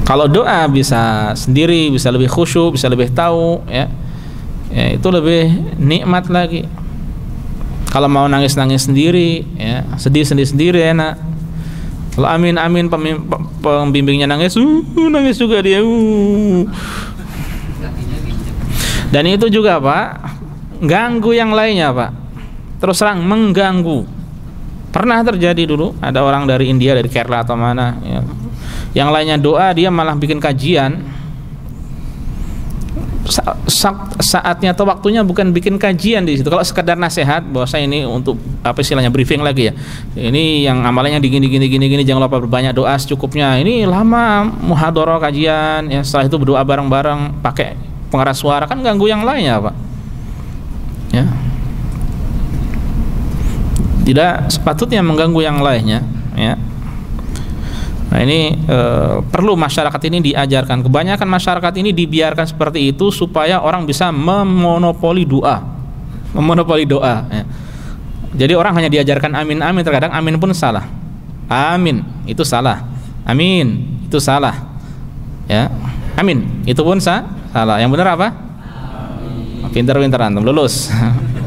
Kalau doa bisa sendiri, bisa lebih khusyuk, bisa lebih tahu, ya. Ya, itu lebih nikmat lagi. Kalau mau nangis-nangis sendiri, ya, sedih-sedih sendiri enak. Kalau amin-amin pembimbingnya nangis, nangis juga dia. Dan itu juga Pak, ganggu yang lainnya Pak. Terus terang mengganggu. Pernah terjadi dulu, ada orang dari India, dari Kerala atau mana, ya. Yang lainnya doa, dia malah bikin kajian. Saatnya atau waktunya bukan bikin kajian di situ. Kalau sekedar nasihat, bahwa saya ini untuk apa istilahnya briefing lagi ya. Ini yang amalannya gini, jangan lupa berbanyak doa secukupnya. Ini lama muhadharah kajian, ya. Setelah itu berdoa bareng-bareng, pakai pengeras suara, kan ganggu yang lainnya Pak. Ya. Tidak sepatutnya mengganggu yang lainnya, ya. Nah ini perlu masyarakat ini diajarkan. Kebanyakan masyarakat ini dibiarkan seperti itu supaya orang bisa memonopoli doa, ya. Jadi orang hanya diajarkan amin-amin, terkadang amin pun salah. Amin itu salah, amin itu salah, ya. Amin itu pun salah. Yang benar apa? Pintar-pintar antum lulus,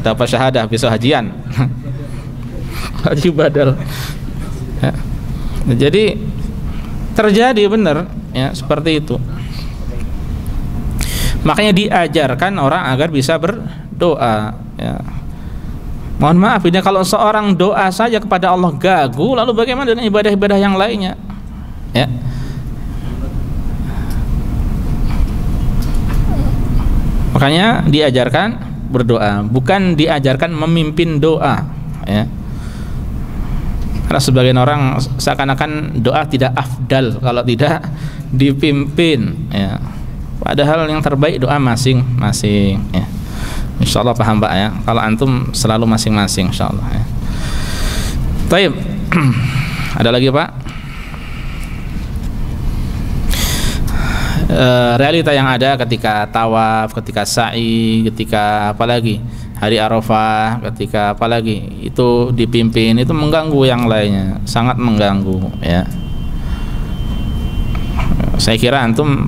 dapat syahadah, besok hajian. Haji badal, ya. Jadi terjadi benar, ya, seperti itu. Makanya diajarkan orang agar bisa berdoa, ya. Mohon maaf ini kalau seorang doa saja kepada Allah gagu, lalu bagaimana dengan ibadah-ibadah yang lainnya, ya. Makanya diajarkan berdoa, bukan diajarkan memimpin doa, ya. Karena sebagian orang seakan-akan doa tidak afdal kalau tidak dipimpin, ya. Padahal yang terbaik doa masing-masing, ya. Insyaallah paham Pak, ya. Kalau antum selalu masing-masing insyaallah, ya. Baik. Ada lagi Pak? Realita yang ada ketika tawaf, ketika sa'i, ketika apalagi hari Arafah, ketika apalagi itu dipimpin, itu mengganggu yang lainnya, sangat mengganggu, ya. Saya kira antum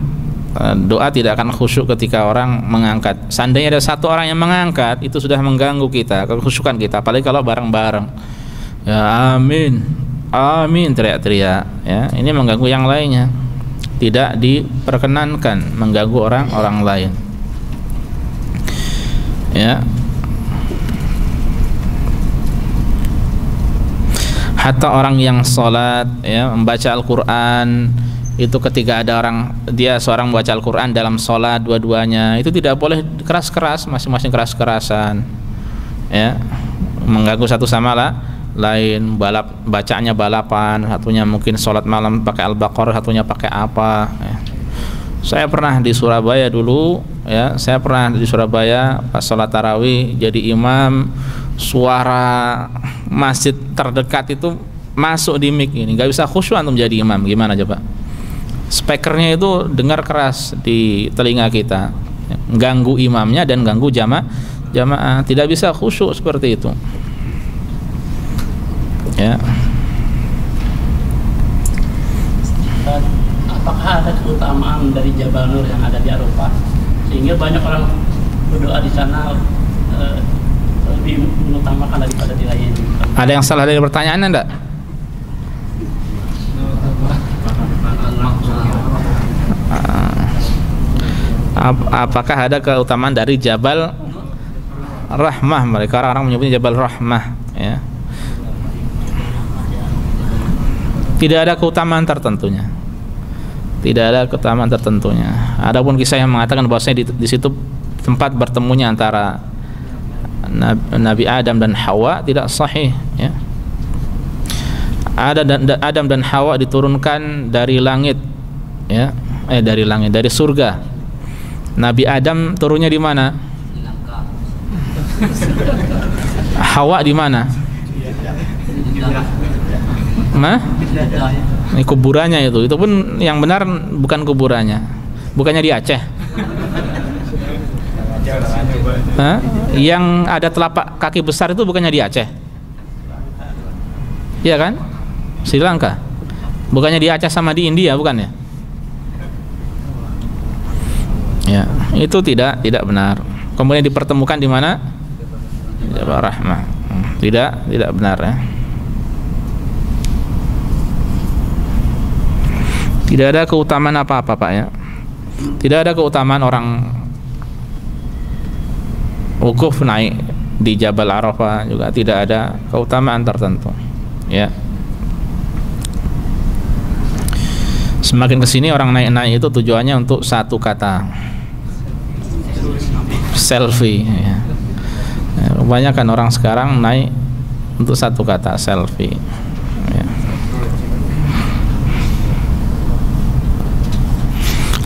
Doa tidak akan khusyuk ketika orang mengangkat. Seandainya ada satu orang yang mengangkat, itu sudah mengganggu kita, kekhusyukan kita. Apalagi kalau bareng-bareng. Ya amin, amin teriak-teriak. Ya, ini mengganggu yang lainnya. Tidak diperkenankan mengganggu orang lain. Ya. Hatta orang yang sholat, ya, membaca Al-Quran, itu ketika ada seorang membaca Al-Quran dalam sholat dua-duanya, itu tidak boleh keras-keras, masing-masing keras-kerasan, ya, mengganggu satu sama lain. Bacaannya balapan, satunya mungkin sholat malam pakai Al-Baqarah, satunya pakai apa, ya. Saya pernah di Surabaya dulu, ya, pas sholat tarawih jadi imam, suara masjid terdekat itu masuk di mic ini, nggak bisa khusyuk untuk menjadi imam. Gimana coba? Speakernya itu dengar keras di telinga kita, ganggu imamnya dan ganggu jamaah, tidak bisa khusyuk seperti itu. Ya. Apakah ada keutamaan dari Jabal Nur yang ada di Arafah sehingga banyak orang berdoa di sana lebih mengutamakan daripada di lain? Ada yang salah dari pertanyaannya enggak? Apakah ada keutamaan dari Jabal Rahmah? Mereka orang menyebutnya Jabal Rahmah, ya. Tidak ada keutamaan tertentunya. Tidak ada keutamaan tertentunya. Adapun kisah yang mengatakan bahwasanya di situ tempat bertemunya antara Nabi Adam dan Hawa tidak sahih, ya. Adam dan Hawa diturunkan dari langit, ya, dari surga. Nabi Adam turunnya di mana? Hawa di mana? Ini kuburannya itu pun yang benar bukan kuburannya, bukannya di Aceh. Yang ada telapak kaki besar itu bukannya di Aceh, iya kan? Sri Lanka, bukannya di Aceh sama di India, bukan ya? Ya, itu tidak benar. Kemudian dipertemukan di mana? Jabal Rahmah. Tidak benar, ya. Tidak ada keutamaan apa-apa, Pak, ya. Tidak ada keutamaan orang wukuf naik di Jabal Arafah, juga tidak ada keutamaan tertentu, ya. Semakin kesini orang naik-naik itu tujuannya untuk satu kata, selfie, ya. Kebanyakan orang sekarang naik untuk satu kata, selfie, ya.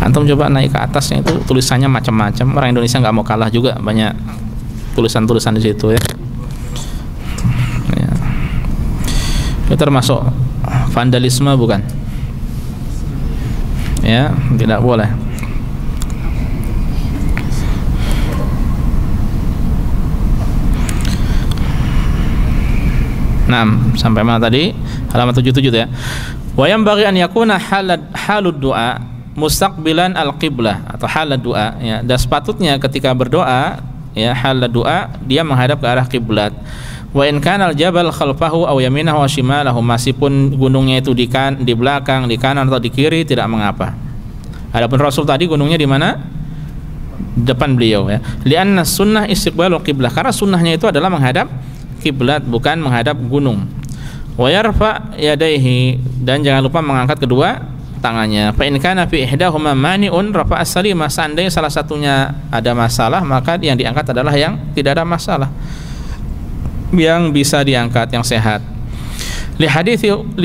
Antum coba naik ke atasnya, itu tulisannya macam-macam. Orang Indonesia nggak mau kalah juga, banyak tulisan-tulisan di situ, ya. Itu termasuk vandalisme, bukan? Ya, tidak boleh. Nah, sampai mana tadi? Halaman 77, ya. Wa yanbaghi an yakuna halud du'a mustaqbilan al-qiblah, atau halad du'a, ya. Dan sepatutnya ketika berdoa, ya, halad du'a dia menghadap ke arah kiblat. Wa in kana al-jabal khalfahu aw yaminahu wa shimalahu, meskipun gunungnya itu di belakang, di kanan atau di kiri, tidak mengapa. Adapun Rasul tadi gunungnya di mana? Depan beliau, ya. Lianna sunnah istiqbalul qiblah, karena sunnahnya itu adalah menghadap kiblat, bukan menghadap gunung. Wa yarfa yadayhi, dan jangan lupa mengangkat kedua tangannya. Fa in kana fi ihdahuma mani'un rafa'a as-salimah, seandainya salah satunya ada masalah, maka yang diangkat adalah yang tidak ada masalah, yang bisa diangkat, yang sehat. Li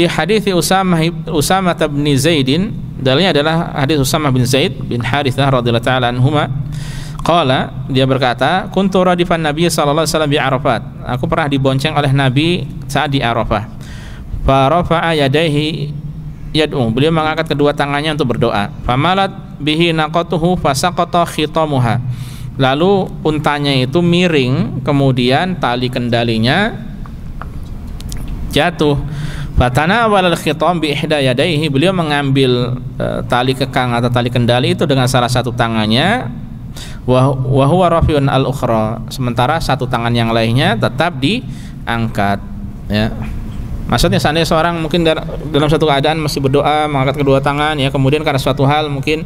hadithi Usamah bin Zaidin, dalilnya adalah hadis Usamah bin Zaid bin Harithah radhiyallahu taala anhuma. Qala, dia berkata, kuntu radifan Nabi sallallahu alaihi wasallam bi Arafat, aku pernah dibonceng oleh Nabi saat di Arafah. Fa rafa'a yadayhi yad'u, beliau mengangkat kedua tangannya untuk berdoa. Famalat bihi naqatuhu fasaqata khitamuha, lalu untanya itu miring, kemudian tali kendalinya jatuh. Fatanawala al-khitam bi ihda yadayhi, beliau mengambil tali kekang atau tali kendali itu dengan salah satu tangannya, wa huwa rafi'un al-ukhra, sementara satu tangan yang lainnya tetap diangkat, ya. Maksudnya seandainya seorang mungkin dalam satu keadaan masih berdoa mengangkat kedua tangan, ya, kemudian karena suatu hal mungkin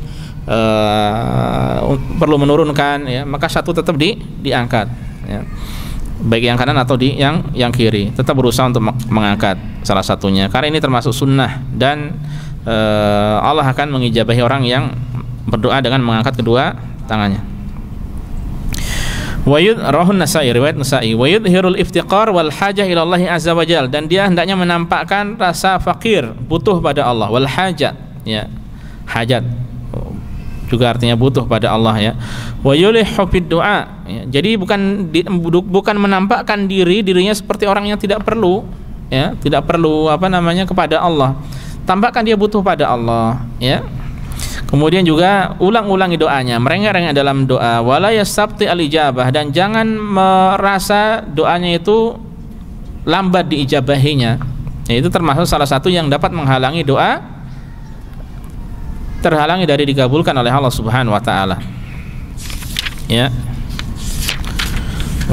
perlu menurunkan, ya, maka satu tetap diangkat, ya. Baik yang kanan atau yang kiri, tetap berusaha untuk mengangkat salah satunya, karena ini termasuk sunnah dan Allah akan mengijabahi orang yang berdoa dengan mengangkat kedua tangannya. Rahun Nasa'i, riwayat Nasa'i, wa yudhirul iftiqar wal hajah ila Allah azza wa jal, dan dia hendaknya menampakkan rasa fakir, butuh pada Allah, wal hajat, ya, hajat juga artinya butuh pada Allah, ya. Wa yulihu fid du'a, ya. Jadi bukan menampakkan dirinya seperti orang yang tidak perlu, ya, tidak perlu kepada Allah. Tampakkan dia butuh pada Allah, ya. Kemudian juga ulang-ulangi doanya, merengek-rengek dalam doa, wala yastabti al-ijabah, dan jangan merasa doanya itu lambat diijabahinya. Ya, itu termasuk salah satu yang dapat menghalangi doa, terhalangi dari dikabulkan oleh Allah Subhanahu wa taala. Ya.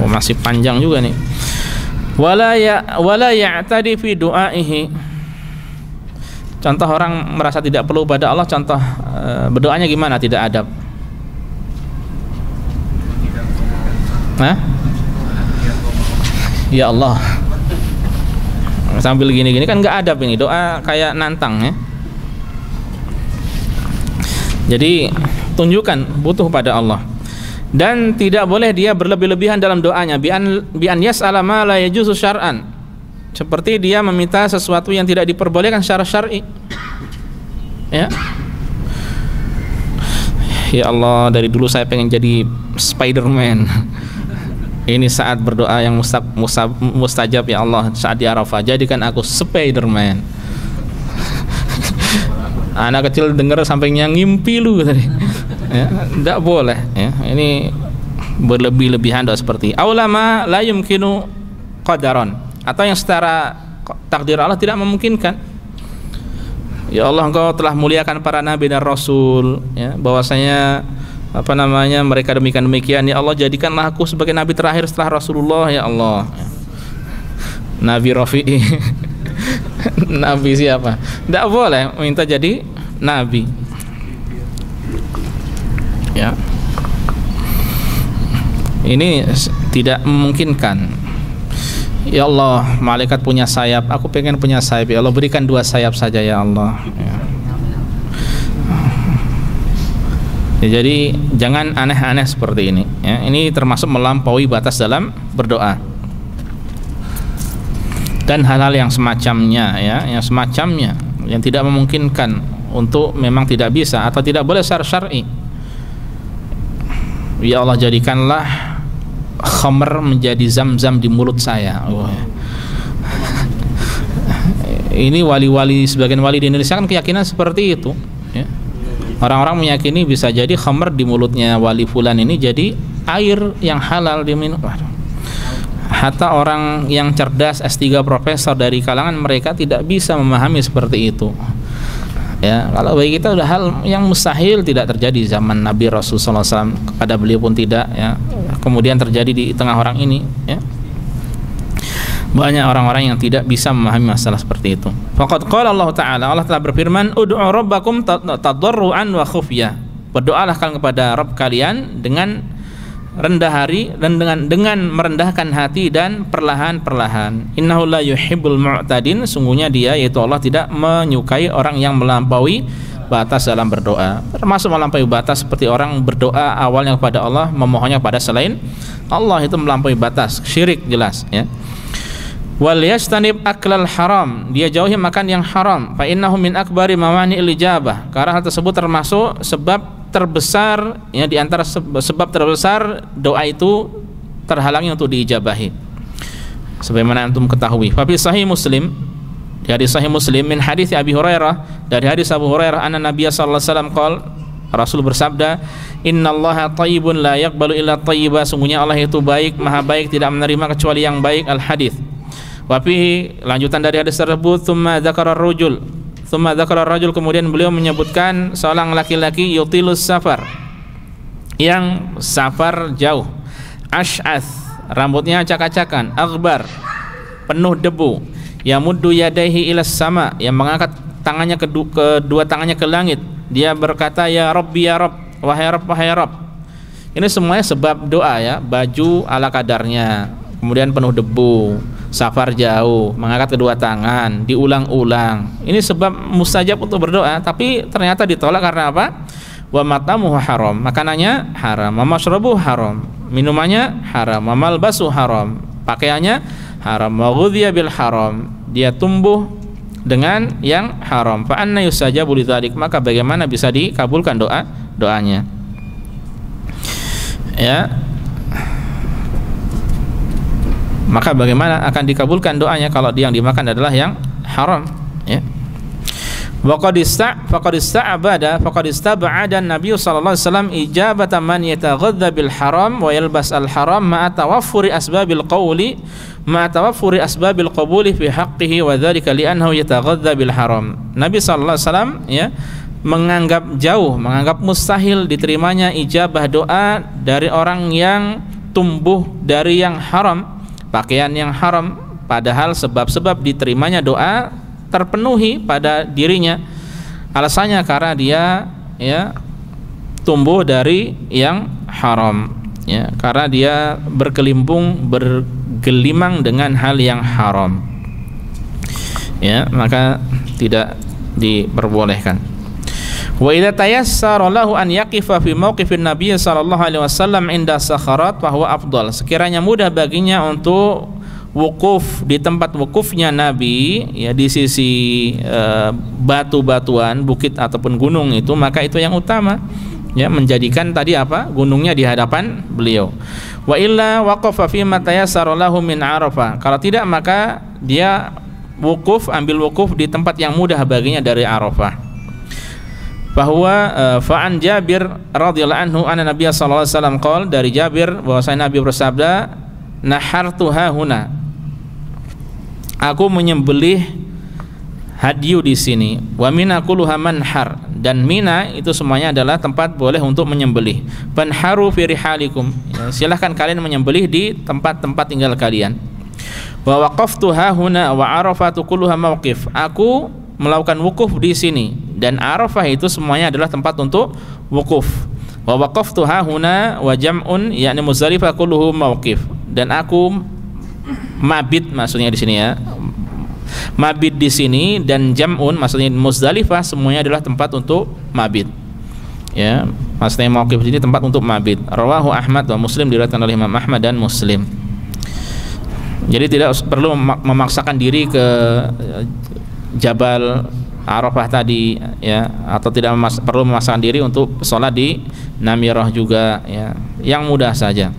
Oh, masih panjang juga nih. Wala ya'tadi fi du'aihi. Contoh orang merasa tidak perlu pada Allah, contoh berdoanya gimana? Tidak adab. Hah? Ya Allah. Sambil gini-gini kan nggak adab ini, doa kayak nantang, ya. Jadi tunjukkan butuh pada Allah, dan tidak boleh dia berlebih-lebihan dalam doanya, bi an yas'ala ma la yajuzu syar'an, seperti dia meminta sesuatu yang tidak diperbolehkan secara syar'i, ya. Ya Allah, dari dulu saya pengen jadi Spiderman. Ini saat berdoa yang mustajab, ya Allah, saat di Arafah, jadikan aku Spiderman. Anak kecil dengar sampai ngimpi lu tadi, ya, tidak boleh, ya. Ini berlebih-lebihan doa seperti aulama la yumkinu qadaron, atau yang secara takdir Allah tidak memungkinkan. Ya Allah, Engkau telah muliakan para nabi dan rasul, ya, bahwasanya mereka demikian, ya Allah, jadikanlah aku sebagai nabi terakhir setelah Rasulullah, ya Allah. Nabi Rafi'i. Nabi siapa? Tidak boleh minta jadi nabi, ya. Ini tidak memungkinkan. Ya Allah, malaikat punya sayap, aku pengen punya sayap, ya Allah, berikan 2 sayap saja, ya Allah, ya. Ya, jadi jangan aneh-aneh seperti ini, ya. Ini termasuk melampaui batas dalam berdoa. Dan hal-hal yang semacamnya, ya, yang tidak memungkinkan untuk memang tidak bisa atau tidak boleh secara syar'i. Ya Allah, jadikanlah khamr menjadi zam-zam di mulut saya. Ini wali-wali, sebagian wali di Indonesia kan keyakinan seperti itu, ya. Orang-orang meyakini bisa jadi khamr di mulutnya wali fulan ini jadi air yang halal diminum. Hatta orang yang cerdas, S3 profesor dari kalangan mereka tidak bisa memahami seperti itu, ya. Kalau bagi kita udah hal yang mustahil tidak terjadi zaman Nabi Rasulullah SAW, kepada beliau pun tidak, ya. Kemudian terjadi di tengah orang ini, ya. Banyak orang-orang yang tidak bisa memahami masalah seperti itu. Faqad qala Allah Ta'ala, Allah telah berfirman, ud'u rabbakum tadarruan wa khufyah, berdoalah kalian kepada Rabb kalian dengan rendah hati dan dengan merendahkan hati dan perlahan-perlahan. Innahu la yuhibbul mu'tadin, sungguhnya dia, yaitu Allah, tidak menyukai orang yang melampaui batas dalam berdoa. Termasuk melampaui batas seperti orang berdoa awalnya kepada Allah, memohonnya kepada selain Allah, itu melampaui batas, syirik jelas, ya. Wal yastanib aklal haram, dia jauhi makan yang haram. Fa innahu min akbari mawani'il ijabah, karena hal tersebut termasuk sebab terbesar, ya, di antara sebab terbesar doa itu terhalangi untuk diijabahi. Sebagaimana antum ketahui, fa fi sahih Muslim, di hadis sahih Muslim min hadis Abi Hurairah, dari hadis Abu Hurairah, anna Nabiy sallallahu alaihi wasallam qala, Rasul bersabda, innallaha thayyibun la yaqbalu illa thayyiba, sungguhnya Allah itu baik, maha baik, tidak menerima kecuali yang baik. Al hadis. Wa fihi, lanjutan dari hadis tersebut, tsumma dzakara ar-rajul, kemudian beliau menyebutkan seorang laki-laki yutilus safar, yang safar jauh, ash'ath, rambutnya acak-acakan, aghbar, penuh debu, yamuddu yadaihi ilas sama, yang mengangkat tangannya kedua tangannya ke langit, dia berkata ya Rabbi ya Rabb, wahai Rabb wahai Rabb. Ini semuanya sebab doa ya, baju ala kadarnya, kemudian penuh debu, safar jauh, mengangkat kedua tangan, diulang-ulang. Ini sebab mustajab untuk berdoa, tapi ternyata ditolak karena apa? Wa matamuhu haram, makanannya haram, wa masyrabuhu haram, minumannya haram, wa malbasuhu haram, pakaiannya haram, wa ghudhiya bil haram, dia tumbuh dengan yang haram. Fa anna yustajabu lidzalik, maka bagaimana bisa dikabulkan doanya? Ya. Maka bagaimana akan dikabulkan doanya kalau yang dimakan adalah yang haram, ya. Faqad istab'ada Nabi sallallahu alaihi wasallam ijabata man yataghadza bil haram wa yalbas al haram ma'a tawaffuri asbabil qabuli fi haqqihi wa dzalika li'annahu yataghadza bil haram. Nabi sallallahu alaihi wasallam ya menganggap mustahil diterimanya ijabah doa dari orang yang tumbuh dari yang haram, pakaian yang haram, padahal sebab-sebab diterimanya doa terpenuhi pada dirinya. Alasannya karena dia ya tumbuh dari yang haram, ya, karena dia bergelimang dengan hal yang haram, ya, maka tidak diperbolehkan. Wa idza tayassara lahu an yaqifa fi mauqifin Nabi sallallahu alaihi wasallam inda sakharat fa huwa afdal. Sekiranya mudah baginya untuk wukuf di tempat wukufnya Nabi, ya, di sisi batu-batuan, bukit ataupun gunung itu, maka itu yang utama, ya, menjadikan tadi apa? Gunungnya di hadapan beliau. Wa illa waqafa fi ma tayassara lahu min Arafah. Kalau tidak maka dia ambil wukuf di tempat yang mudah baginya dari Arafah. Bahwa fa'an Jabir radhiyallahu anhu anna Nabiy sallallahu alaihi wasallam qol, dari Jabir bahwasanya Nabi bersabda, nahartuha huna, aku menyembelih hadyu di sini, wa mina kulluha manhar, dan Mina itu semuanya adalah tempat boleh untuk menyembelih. Fanharu fi rihalikum, ya, silahkan kalian menyembelih di tempat-tempat tinggal kalian. Wa waqaftuha huna wa Arafatu kulluha mauqif, aku melakukan wukuf di sini, dan Arafah itu semuanya adalah tempat untuk wukuf. Wa waqaftuha huna wa jam'un, yakni Muzdalifah kulluhu mauqif, dan aku mabit, maksudnya di sini ya, mabit di sini, dan jam'un maksudnya Muzdalifah semuanya adalah tempat untuk mabit, ya, maksudnya mauqif di sini tempat untuk mabit. Rawahu Ahmad wa Muslim, diriwayatkan oleh Imam Ahmad dan Muslim. Jadi tidak perlu memaksakan diri ke Jabal Arafah tadi, ya, atau tidak perlu memaksakan diri untuk sholat di Namirah juga, ya, yang mudah saja.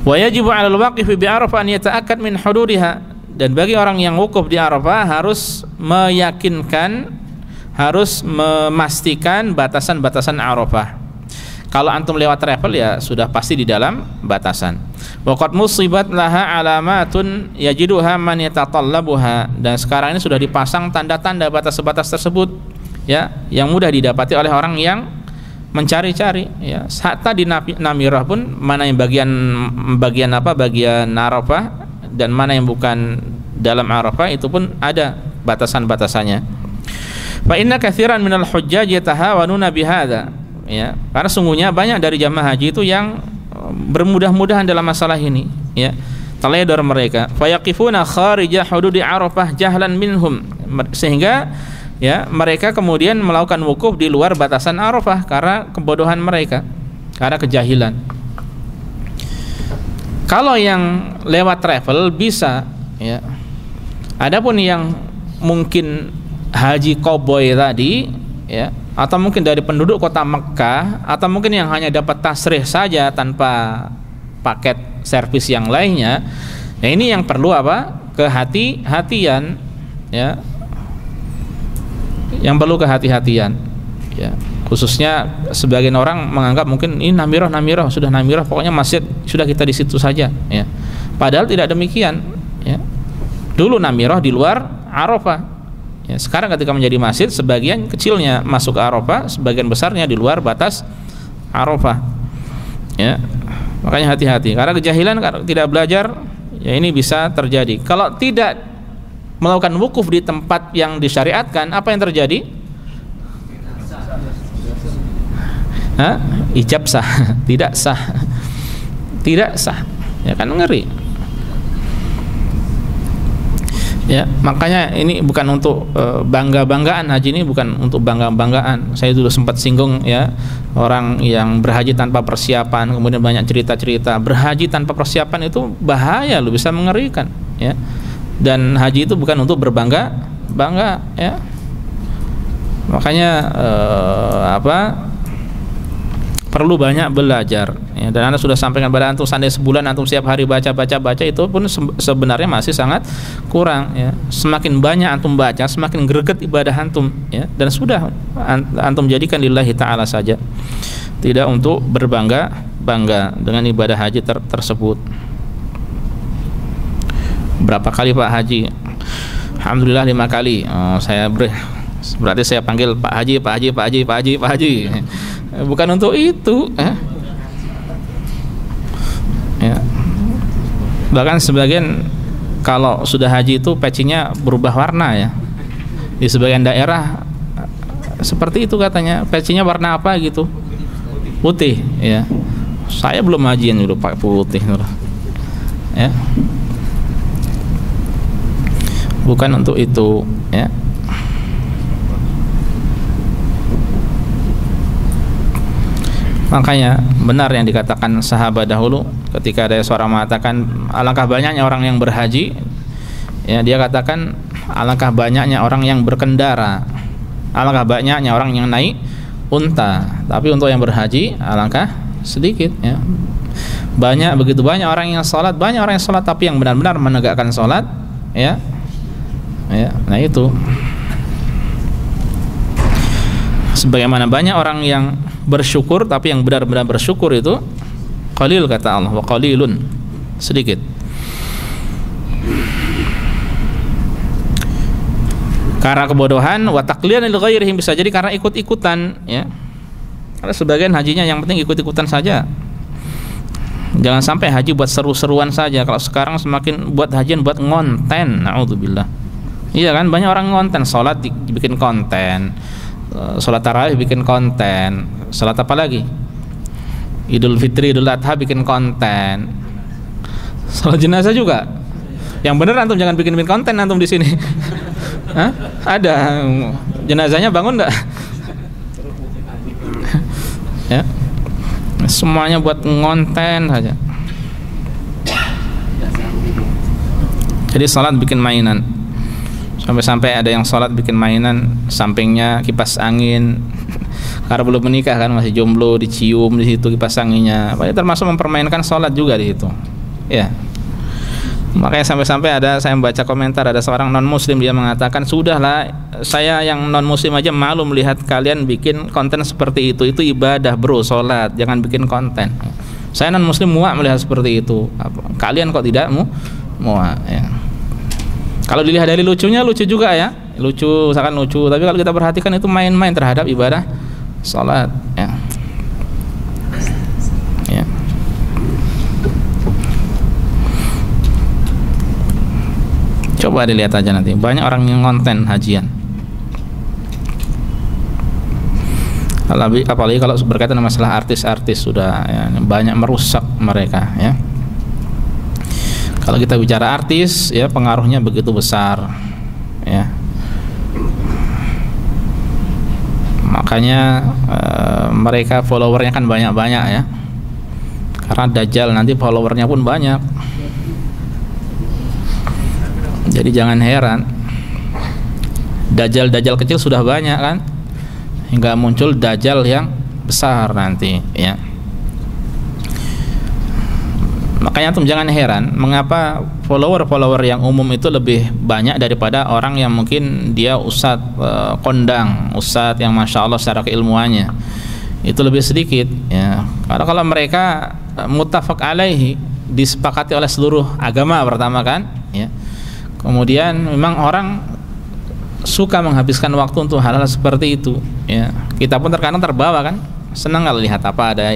Wa yajibu 'alal waqifi bi Arafah an yata'akkad min hududiha, dan bagi orang yang wukuf di Arafah harus memastikan batasan-batasan Arafah. Kalau antum lewat travel ya sudah pasti di dalam batasan. Waqad musibat laha alamatun yajiduha man yatatallabuha, dan sekarang ini sudah dipasang tanda-tanda batas-batas tersebut, ya, yang mudah didapati oleh orang yang mencari-cari, ya. Hatta di Namirah pun mana yang bagian Arafah dan mana yang bukan dalam Arafah itu pun ada batasan-batasannya. Fa inna katsiran minal hujjaj yatahawanuna bihadza, ya, karena sungguhnya banyak dari jamaah haji itu yang bermudah-mudahan dalam masalah ini, ya, teledor mereka. Fayaqifuna kharija hududi Arafah jahlan minhum, sehingga, ya, mereka kemudian melakukan wukuf di luar batasan Arafah karena kebodohan mereka, karena kejahilan. Kalau yang lewat travel bisa, ya. Adapun yang mungkin haji koboi tadi, ya, atau mungkin dari penduduk kota Mekkah, atau mungkin yang hanya dapat tasrih saja tanpa paket servis yang lainnya, ya, ini yang perlu apa? Kehati-hatian, ya, yang perlu kehati-hatian, ya. Khususnya sebagian orang menganggap mungkin ini Namirah sudah Namirah, pokoknya masjid sudah kita di situ saja, ya. Padahal tidak demikian, ya. Dulu Namirah di luar Arafah. Ya, sekarang ketika menjadi masjid, sebagian kecilnya masuk ke Arafah, sebagian besarnya di luar batas Arafah. Ya, makanya hati-hati. Karena kejahilan, kalau tidak belajar, ya ini bisa terjadi. Kalau tidak melakukan wukuf di tempat yang disyariatkan, apa yang terjadi? Ijab sah, tidak sah, tidak sah. Ya kan, ngeri. Ya, makanya ini bukan untuk bangga-banggaan. Haji ini bukan untuk bangga-banggaan. Saya dulu sempat singgung ya, orang yang berhaji tanpa persiapan, kemudian banyak cerita-cerita. Berhaji tanpa persiapan itu bahaya loh, bisa mengerikan ya. Dan haji itu bukan untuk berbangga-bangga ya. Makanya perlu banyak belajar ya. Dan Anda sudah sampaikan pada antum, seandainya sebulan antum setiap hari baca itu pun sebenarnya masih sangat kurang ya. Semakin banyak antum baca, semakin greget ibadah antum ya. Dan sudah antum jadikan lillahi ta'ala saja, tidak untuk berbangga-bangga dengan ibadah haji tersebut. Berapa kali Pak Haji? Alhamdulillah 5 kali. Berarti saya panggil Pak Haji, Pak Haji, Pak Haji, Pak Haji, Pak Haji. Bukan untuk itu ya. Bahkan sebagian kalau sudah haji itu pecinya berubah warna ya. Di sebagian daerah seperti itu katanya, pecinya warna apa gitu, putih ya. Saya belum hajian dulu pakai putih ya. Bukan untuk itu ya. Makanya benar yang dikatakan sahabat dahulu ketika ada seorang mengatakan alangkah banyaknya orang yang berhaji ya, dia katakan alangkah banyaknya orang yang berkendara, alangkah banyaknya orang yang naik unta, tapi untuk yang berhaji alangkah sedikit ya. Begitu banyak orang yang sholat, banyak orang yang sholat tapi yang benar-benar menegakkan sholat ya. Nah itu sebagaimana banyak orang yang bersyukur, tapi yang benar-benar bersyukur itu qalil, kata Allah, wa qalilun, sedikit. Karena kebodohan, wa taqliyan lil ghairihim, bisa jadi karena ikut-ikutan ya. Karena sebagian hajinya yang penting ikut-ikutan saja. Jangan sampai haji buat seru-seruan saja. Kalau sekarang semakin buat hajian buat ngonten, naudzubillah. Iya kan, banyak orang ngonten, salat dibikin konten, salat tarawih bikin konten, salat apa lagi, Idul Fitri, Idul Adha bikin konten, salat jenazah juga. Yang bener antum jangan bikin konten antum di sini. Ada jenazahnya bangun enggak? Ya, semuanya buat ngonten saja. Jadi salat bikin mainan. Sampai-sampai ada yang sholat bikin mainan, sampingnya kipas angin. Karena belum menikah kan, masih jomblo, dicium di situ kipas anginnya. Padahal termasuk mempermainkan sholat juga di situ. Ya. Makanya sampai-sampai ada, saya membaca komentar, ada seorang non muslim, dia mengatakan, sudahlah, saya yang non muslim aja malu melihat kalian bikin konten seperti itu. Itu ibadah bro, sholat, jangan bikin konten. Saya non muslim muak melihat seperti itu. Kalian kok tidak muak ya. Kalau dilihat dari lucunya, lucu juga ya, lucu, misalkan lucu. Tapi kalau kita perhatikan itu main-main terhadap ibadah sholat ya. Ya. Coba dilihat aja nanti, banyak orang yang konten hajian. Apalagi kalau berkaitan dengan masalah artis-artis, sudah ya, banyak merusak mereka ya. Kalau kita bicara artis ya, pengaruhnya begitu besar ya. Makanya mereka followernya kan banyak-banyak ya. Karena Dajjal nanti followernya pun banyak. Jadi jangan heran, Dajjal kecil sudah banyak kan, hingga muncul Dajjal yang besar nanti ya. Makanya antum jangan heran mengapa follower yang umum itu lebih banyak daripada orang yang mungkin dia ustadz kondang, ustadz yang masya Allah secara keilmuannya itu lebih sedikit ya. Karena kalau mereka muttafaq alaihi, disepakati oleh seluruh agama pertama kan ya. Kemudian memang orang suka menghabiskan waktu untuk hal-hal seperti itu, ya. Kita pun terkadang terbawa kan, senang kalau lihat apa ada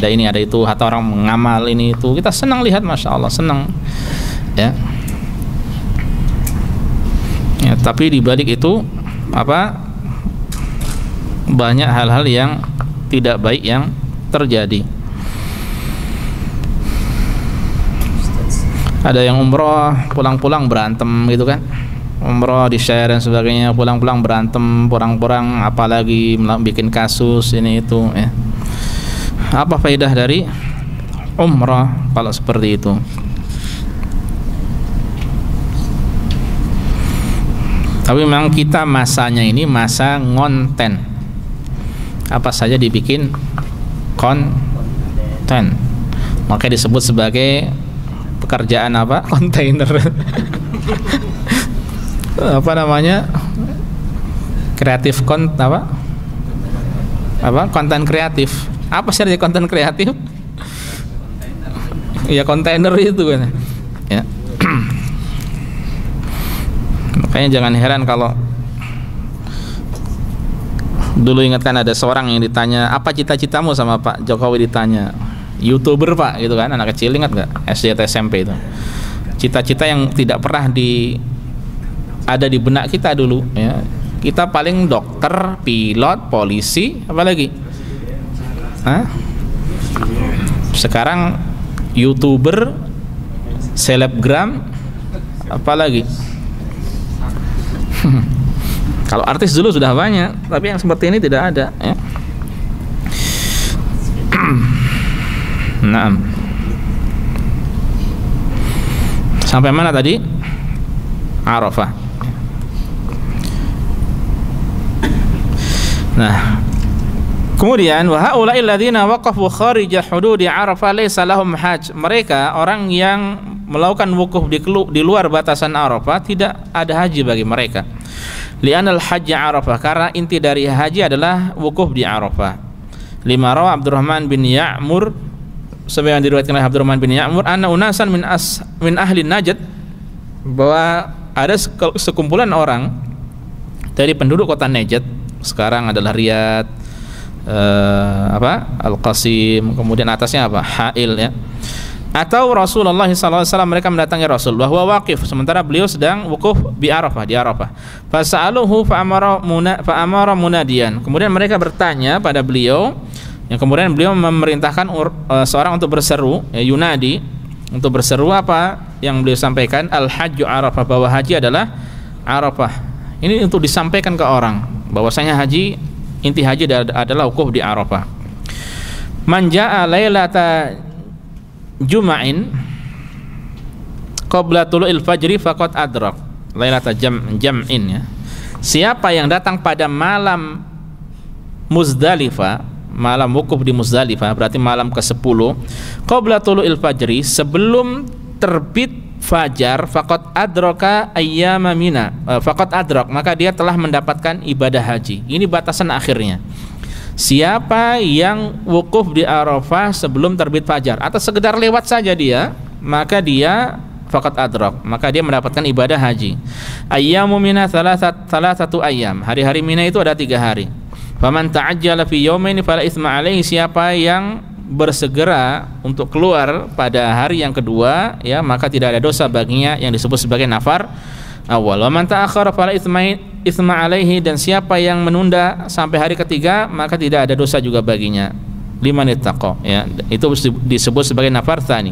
ini ada itu, atau orang mengamal ini itu, kita senang lihat, masya Allah, senang, ya. Ya, tapi di balik itu banyak hal-hal yang tidak baik yang terjadi. Ada yang umroh pulang-pulang berantem gitu kan, umroh di share dan sebagainya, pulang-pulang berantem, pulang-pulang apalagi bikin kasus ini itu, ya. Apa faedah dari umroh kalau seperti itu? Tapi memang kita masanya ini masa ngonten, apa saja dibikin konten, makanya disebut sebagai pekerjaan apa, kontainer. Apa namanya, kreatif konten konten kreatif. Apa sih artinya konten kreatif? Ya kontainer itu kan, ya. Makanya jangan heran kalau dulu ingatkan ada seorang yang ditanya, apa cita-citamu, sama Pak Jokowi ditanya, YouTuber Pak, gitu kan, anak kecil, ingat nggak, SD atau SMP itu, cita-cita yang tidak pernah ada di benak kita dulu, ya. Kita paling dokter, pilot, polisi, apa lagi? Sekarang YouTuber, selebgram, apa lagi? Kalau artis dulu sudah banyak, tapi yang seperti ini tidak ada, ya. Nah, sampai mana tadi? Arafah. Nah, kemudian wa haula'il ladzina waqafu kharija hududi Arafah laysa lahum hajj. Mereka orang yang melakukan wukuf di luar batasan Arafah, tidak ada haji bagi mereka. Li'anal hajj Arafah, karena inti dari haji adalah wukuf di Arafah. Lima rawa Abdurrahman bin Ya'mur, sebagaimana diriwayatkan oleh Abdurrahman bin Ya'mur, anna unasan min ahli Najd, bahwa ada sekumpulan orang dari penduduk kota Najd, sekarang adalah Riyadh, Al-Qasim, kemudian atasnya Ha'il, ya. Atau Rasulullah SAW, mereka mendatangi Rasul bahwa waqif, sementara beliau sedang wukuf di Arafah. Fasa'aluhu fa'amara munadiyan. Kemudian mereka bertanya pada beliau, yang kemudian beliau memerintahkan seorang untuk berseru, ya, yunadi, untuk berseru apa yang beliau sampaikan, al-hajju Arafah, bahwa haji adalah Arafah. Ini untuk disampaikan ke orang bahwasanya haji, inti haji adalah wukuf di Arafah. Man ja'a lailata Juma'in qabla tulu'il fajri faqad adrak. Lailata jam'in, ya. Siapa yang datang pada malam Muzdalifah, malam wukuf di Muzdalifah, berarti malam ke-10, qabla tulu'il fajri, sebelum terbit fajar, faqad adraka ayyama mina, faqad adrak, maka dia telah mendapatkan ibadah haji. Ini batasan akhirnya. Siapa yang wukuf di Arafah sebelum terbit fajar atau sekedar lewat saja dia, maka dia faqad adrak, maka dia mendapatkan ibadah haji. Ayyamu mina salasatu ayyam, hari-hari Mina itu ada 3 hari. Faman ta'ajjala fi yawmaini fala itsma alaihi, siapa yang bersegera untuk keluar pada hari yang kedua, ya, maka tidak ada dosa baginya, yang disebut sebagai nafar awal. Wa man ta'akhkhara fala itsma alaihi, dan siapa yang menunda sampai hari ketiga, maka tidak ada dosa juga baginya. Liman ittaqa, ya, itu disebut sebagai nafar tsani.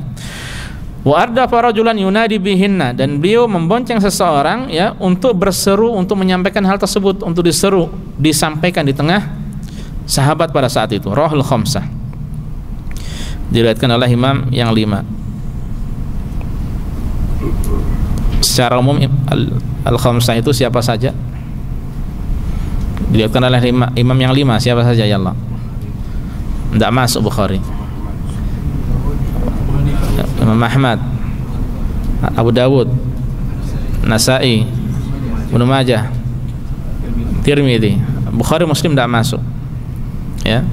Wa arda farajulan yunadi bihinna, dan beliau membonceng seseorang, ya, untuk berseru, untuk menyampaikan hal tersebut, untuk diseru, disampaikan di tengah sahabat pada saat itu. Rawahul khamsah, diriwayatkan oleh imam yang 5. Secara umum al-khamsah itu siapa saja? Diriwayatkan oleh imam yang 5, siapa saja, ya Allah? Tidak masuk Bukhari. Imam Ahmad, Abu Dawud, Nasa'i, Ibnu Majah, Tirmidzi. Bukhari, Muslim tidak masuk, ya.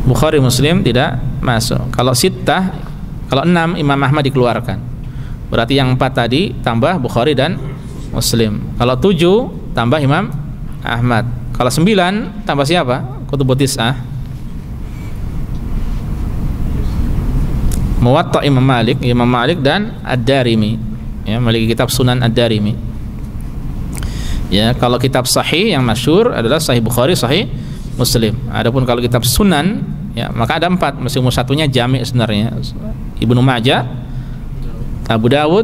Bukhari, Muslim tidak masuk. Kalau sittah, kalau 6, Imam Ahmad dikeluarkan. Berarti yang 4 tadi tambah Bukhari dan Muslim. Kalau 7 tambah Imam Ahmad. Kalau 9 tambah siapa? Kutubut Tis'ah. Muwatta Imam Malik dan Ad-Darimi. Ya, memiliki kitab Sunan Ad-Darimi. Ya, kalau kitab sahih yang masyhur adalah Sahih Bukhari, Sahih Muslim. Adapun kalau kitab Sunan, ya, maka ada 4, meskipun satunya jami' sebenarnya. Ibnu Majah, Abu Dawud,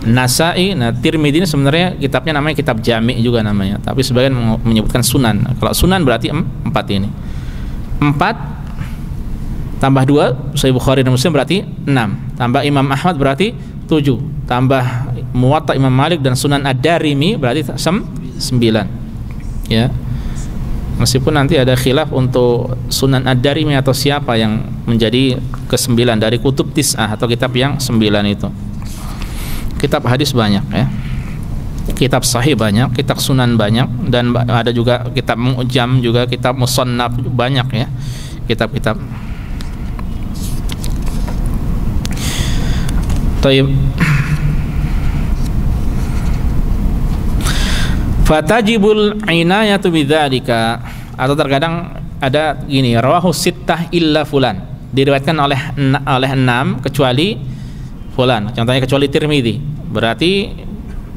Nasa'i. Nah, Tirmidzi ini sebenarnya kitabnya namanya kitab jami' juga namanya, tapi sebagian menyebutkan Sunan. Kalau Sunan berarti 4 ini. 4 tambah 2 Sahih Bukhari dan Muslim berarti 6. Tambah Imam Ahmad berarti 7. Tambah Muwatta Imam Malik dan Sunan Ad-Darimi berarti 9. Ya. Meskipun nanti ada khilaf untuk Sunan Ad-Darimi atau siapa yang menjadi ke-9 dari kutub Tis'ah atau kitab yang 9 itu. Kitab hadis banyak ya. Kitab sahih banyak, kitab sunan banyak, dan ada juga kitab mu'jam, juga kitab musannaf, banyak ya kitab-kitab. Taib. Fatajibul inayatu bidzalika, atau terkadang ada gini, rawahu sittah illa fulan, diriwayatkan oleh 6 kecuali fulan. Contohnya kecuali Tirmidzi. Berarti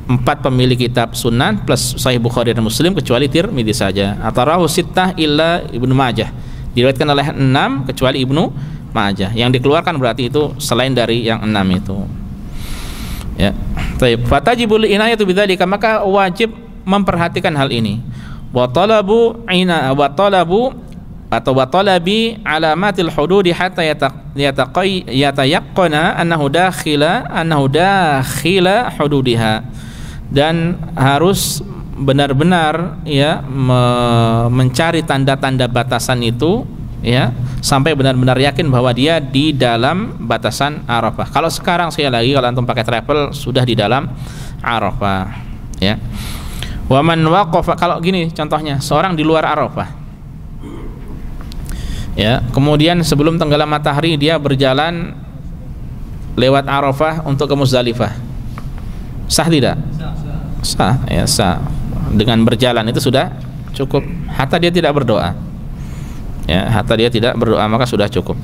4 pemilik kitab Sunan plus Sahih Bukhari dan Muslim kecuali Tirmidzi saja. Atau rawahu sittah illa Ibnu Majah, diriwayatkan oleh 6 kecuali Ibnu Majah. Yang dikeluarkan berarti itu selain dari yang 6 itu. Ya. Baik, fatajibul inayatu bidzalika, maka wajib memperhatikan hal ini. Wa talabu atau wa talabi alamatil hududi hatta yatayaqqana annahu dakhila hududiha, dan harus benar-benar ya mencari tanda-tanda batasan itu ya, sampai benar-benar yakin bahwa dia di dalam batasan Arafah. Kalau sekarang sekali lagi, kalau antum pakai travel sudah di dalam Arafah ya. Wa man waqafa, kalau gini contohnya, seorang di luar Arafah ya, kemudian sebelum tenggelam matahari dia berjalan lewat Arafah untuk ke Muzdalifah, sah tidak? Sah ya, sah. Dengan berjalan itu sudah cukup, hatta dia tidak berdoa ya, hatta dia tidak berdoa maka sudah cukup.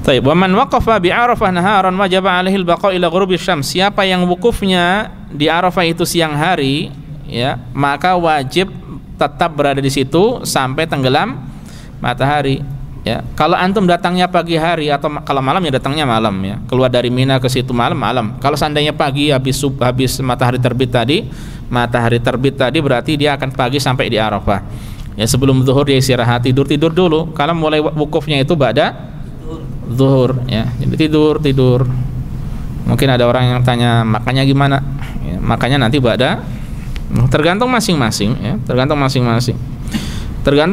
Baik, wa man waqafa bi Arafah naharan wajaba alaihi al-baqa ila ghurubi syams, siapa yang wukufnya di Arafah itu siang hari ya, maka wajib tetap berada di situ sampai tenggelam matahari ya. Kalau antum datangnya pagi hari atau kalau malam ya datangnya malam ya, keluar dari Mina ke situ malam. Kalau seandainya pagi habis matahari terbit tadi berarti dia akan pagi sampai di Arafah ya. Sebelum zuhur dia istirahat, tidur dulu. Kalau mulai wukufnya itu ba'da zuhur ya, jadi tidur. Mungkin ada orang yang tanya makanya gimana ya, makanya nanti ba'da, tergantung masing-masing ya, tergantung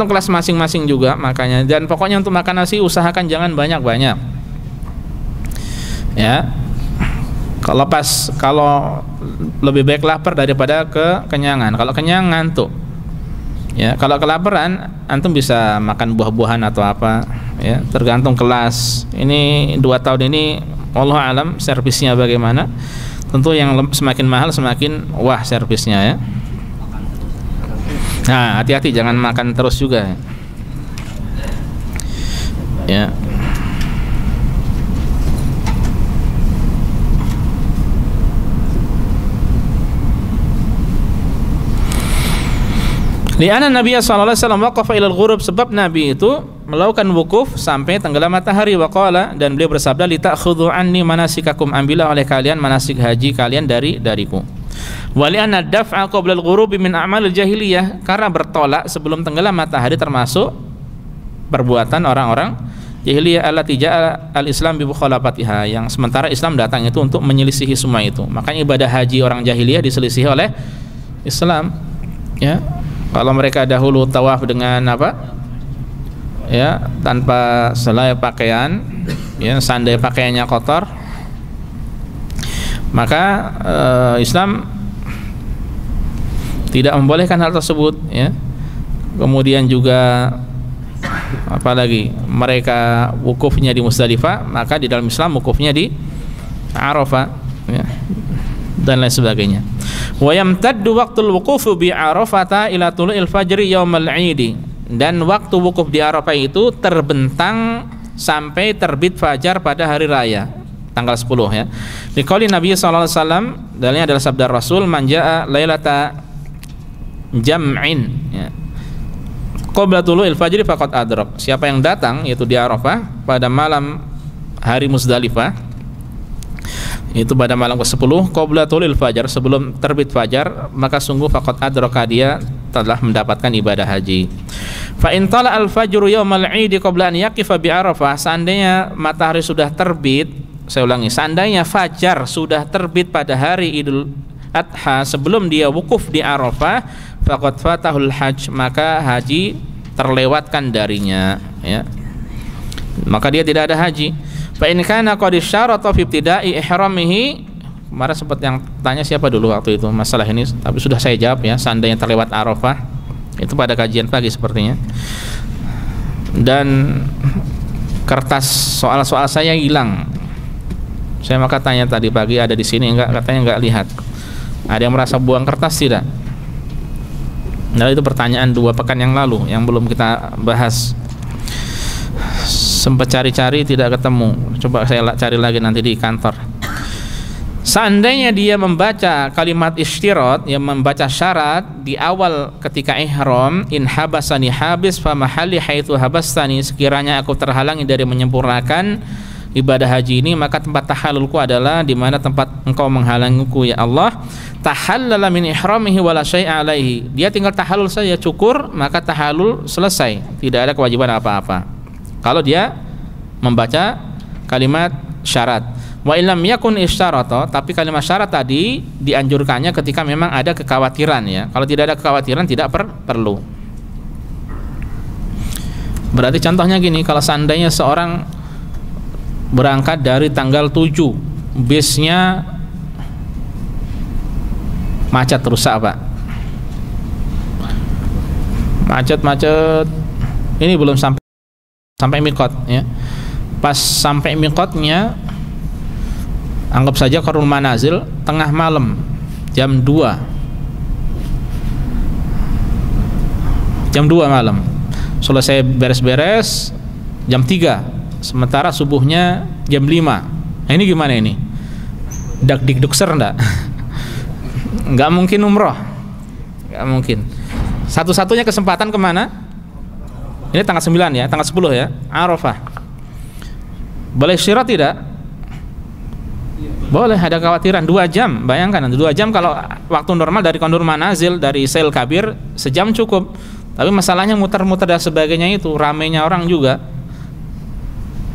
kelas masing-masing juga makanya. Dan pokoknya untuk makan nasi usahakan jangan banyak-banyak ya. Kalau lebih baik lapar daripada kekenyangan. Kalau kenyang ngantuk ya, kalau kelaparan antum bisa makan buah-buahan atau apa ya, tergantung kelas. Ini 2 tahun ini wallahu alam servisnya bagaimana. Tentu yang semakin mahal semakin wah servisnya ya. Nah, hati-hati jangan makan terus juga ya. Li'anna Nabi sallallahu alaihi wasallam waqafa ila al-ghurub, sebab Nabi itu melakukan wukuf sampai tenggelam matahari. Waqala, dan beliau bersabda, li ta'khudhu anni manasikakum, ambillah oleh kalian manasik haji kalian dariku. Wa li'anna daf'a qabla al-ghurubi min a'malil jahiliyah, karena bertolak sebelum tenggelam matahari termasuk perbuatan orang-orang jahiliyah allati ja'a al-Islam bi mukhalafatiha, yang sementara Islam datang itu untuk menyelisihi semua itu. Makanya ibadah haji orang jahiliyah diselisihi oleh Islam ya. Kalau mereka dahulu tawaf dengan apa ya, tanpa selai pakaian ya, seandainya pakaiannya kotor, maka Islam tidak membolehkan hal tersebut ya. Kemudian juga apalagi mereka wukufnya di Muzdalifah, maka di dalam Islam wukufnya di Arafah, ya, dan lain sebagainya. Wa yamtaddu waqtul wuqufu bi Arafata ila tulu'il fajri yaumal 'idi, dan waktu wukuf di Arafah itu terbentang sampai terbit fajar pada hari raya tanggal 10 ya. Liqauli Nabi sallallahu alaihi wasallam, dalilnya adalah sabda Rasul, man jaa lailata jam'in, ya, qabla tulu'il fajri faqad adrak. Siapa yang datang yaitu di Arafah pada malam hari Muzdalifah, itu pada malam ke-10 qabla tulu'il fajar, sebelum terbit fajar, maka sungguh faqad adraka, dia telah mendapatkan ibadah haji. Fa in tala al-fajru yaumal 'idi qabla an yaqifa bi Arafah, seandainya matahari sudah terbit, saya ulangi, seandainya fajar sudah terbit pada hari Idul Adha sebelum dia wukuf di Arafah, faqad fatahul hajj, maka haji terlewatkan darinya, ya, maka dia tidak ada haji. Fa in kana qad isyarata fi ibtida'i ihramihi, kemarin sempat yang tanya siapa dulu waktu itu masalah ini, tapi sudah saya jawab ya, seandainya terlewat Arafah, itu pada kajian pagi sepertinya. Dan kertas soal-soal saya hilang. Saya maka tanya tadi pagi, ada di sini enggak, katanya enggak lihat. Ada yang merasa buang kertas tidak? Nah, itu pertanyaan 2 pekan yang lalu yang belum kita bahas. Sempat cari-cari tidak ketemu. Coba saya cari lagi nanti di kantor. Seandainya dia membaca kalimat istirat, yang membaca syarat di awal ketika ihram, in habasani habis fa mahalli haitsu habastani, sekiranya aku terhalangi dari menyempurnakan ibadah haji ini, maka tempat tahallulku adalah di mana tempat engkau menghalangiku ya Allah. Tahallala min ihramihi wala syai'a alaihi, dia tinggal tahallul saja, cukur, maka tahallul selesai, tidak ada kewajiban apa-apa kalau dia membaca kalimat syarat. Wa illam yakun isyarata, tapi kalimat syarat tadi dianjurkannya ketika memang ada kekhawatiran, ya. Kalau tidak ada kekhawatiran tidak perlu. Berarti contohnya gini, kalau seandainya seorang berangkat dari tanggal 7, bisnya macet, rusak Pak, macet, ini belum sampai mikot, ya. Pas sampai mikotnya, anggap saja qarul manazil tengah malam, jam 2 malam, selesai beres-beres jam 3, sementara subuhnya jam 5. Nah, ini gimana ini? Dak-dik-dukser enggak? Enggak mungkin umroh, enggak mungkin. Satu-satunya kesempatan kemana? Ini tanggal 9 ya, tanggal 10 ya, Arafah. Boleh syirat tidak? Boleh, ada kekhawatiran 2 jam. Bayangkan 2 jam, kalau waktu normal dari kondur manazil, dari sel kabir sejam cukup. Tapi masalahnya muter-muter dan sebagainya, itu ramainya orang juga.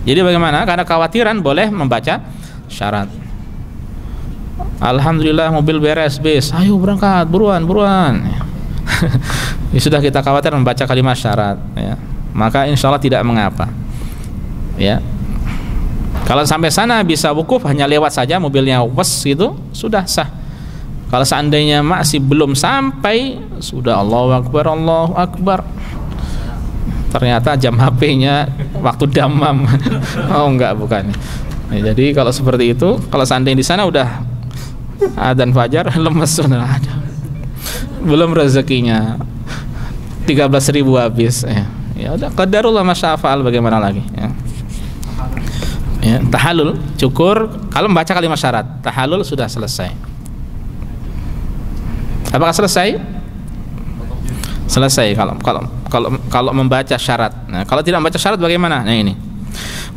Jadi bagaimana? Karena kekhawatiran boleh membaca syarat. Alhamdulillah mobil beres, bis, ayo berangkat, buruan. Ya, sudah kita khawatir membaca kalimat syarat, ya, maka insya Allah tidak mengapa, ya. Kalau sampai sana bisa wukuf, hanya lewat saja mobilnya, wes gitu, sudah sah. Kalau seandainya masih belum sampai, sudah Allahu Akbar, ternyata jam HP-nya waktu damam. Oh enggak, bukan. Ya, jadi kalau seperti itu, kalau seandainya di sana udah adzan fajar, lemes sudah ada, belum rezekinya 13.000 habis, ya udah, qadarullah masya'afal, bagaimana lagi, ya. Ya, tahallul, cukur, kalau membaca kalimat syarat, tahallul sudah selesai. Apakah selesai? Selesai kalau membaca syarat. Nah, kalau tidak membaca syarat bagaimana? Nah, ini.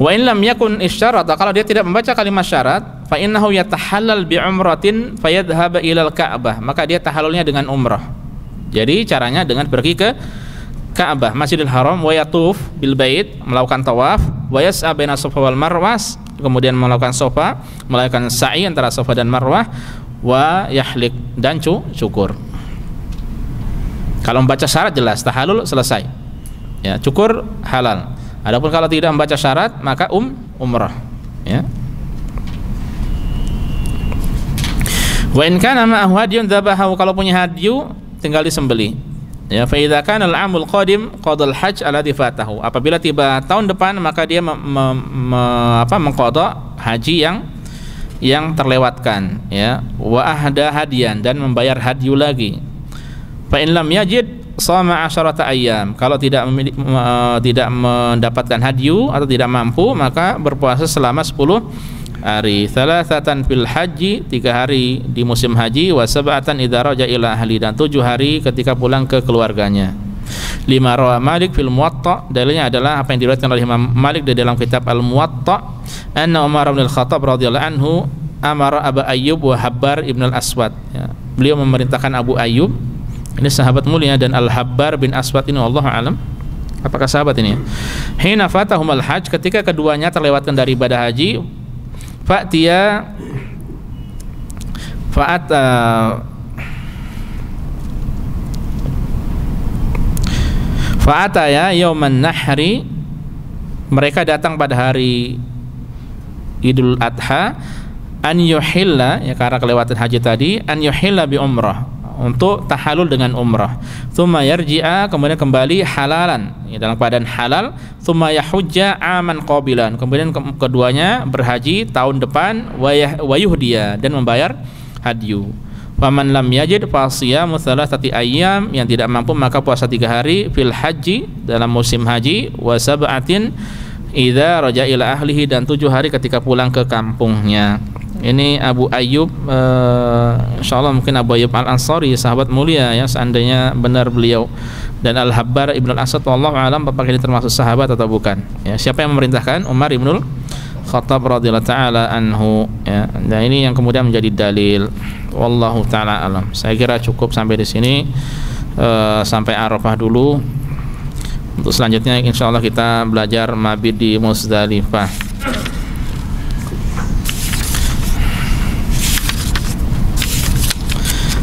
Wa in lam yakun isyarata, kalau dia tidak membaca kalimat syarat, fa innahu yatahallal bi umratin fayadhhab ila al-Ka'bah, maka dia tahallulnya dengan umrah. Jadi caranya dengan pergi ke Ka'bah, Masjidil Haram, wa yatuf bil bait, melakukan tawaf, wa yas'a baina Safa wal Marwah, kemudian melakukan safa, melakukan sa'i antara Safa dan Marwah, wa yahlik, dan cukur. Kalau membaca syarat jelas tahallul selesai. Ya, cukur halal. Adapun kalau tidak membaca syarat, maka umrah, ya. Wa in kana ma'ahu hadyun dzabahu, kalau punya hadyu tinggal disembelih. Ya, fa idza kana al-'amul qadim qadal hajj alladhi fatahu, apabila tiba tahun depan maka dia mengqadha haji yang yang terlewatkan, ya. Wa ahda hadiyan, dan membayar hadyu lagi. Fa in lam yajid shoma 10 ayyam. Kalau tidak mendapatkan hadyu atau tidak mampu, maka berpuasa selama 10 hari. Thalathatan fil haji, 3 hari di musim haji, wa sab'atan idza raja ila ahli, dan 7 hari ketika pulang ke keluarganya. Lima rawa Malik fil Muwatta, dalilnya adalah apa yang diriwayatkan oleh Imam Malik di dalam kitab Al-Muwatta, anna Umar bin Al-Khattab radhiyallahu anhu amara Abu Ayyub wa Habbar ibn al-Aswad, ya. Beliau memerintahkan Abu Ayyub, ini sahabat mulia, dan Al-Habbar bin Aswad ini wallahu alam apakah sahabat ini, hina fatahumul hajj, ketika keduanya terlewatkan dari ibadah haji, fa'ataya yauman nahri, mereka datang pada hari Idul Adha, an yuhilla, ya, karena kelewatan haji tadi, an yuhilla bi umrah, untuk tahalul dengan umrah, thumma yarji'a, kemudian kembali halalan, ya, dalam keadaan halal, thumma yahujja aman qabilan, kemudian keduanya berhaji tahun depan, wa yuhdiya, dan membayar hadyu. Faman lam yajid fasiyamu thalathati ayyam, yang tidak mampu maka puasa 3 hari fil haji, dalam musim haji, wa sab'atin idza raja ila ahlihi, dan 7 hari ketika pulang ke kampungnya. Ini Abu Ayyub, insyaallah mungkin Abu Ayyub Al-Ansari, sahabat mulia, ya, seandainya benar beliau. Dan Al-Habbar ibn al-Aswad, wallahu alam apakah ini termasuk sahabat atau bukan, ya. Siapa yang memerintahkan? Umar ibn Khattab radhiyallahu taala anhu, ya. Dan ini yang kemudian menjadi dalil, wallahu taala alam. Saya kira cukup sampai di sini, sampai Arafah dulu. Untuk selanjutnya insyaallah kita belajar mabit di Muzdalifah.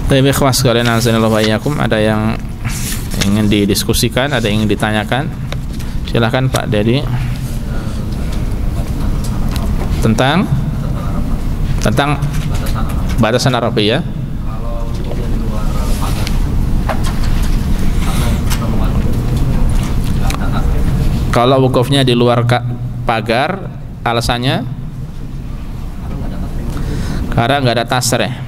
Baik, ikhwas sekalian, azanillahu wa iyyakum, ada yang ingin didiskusikan, ada yang ingin ditanyakan? Silakan Pak Dedi. Tentang batasan Arafah, ya. Kalau wukufnya di luar pagar, alasannya karena nggak ada tasrih.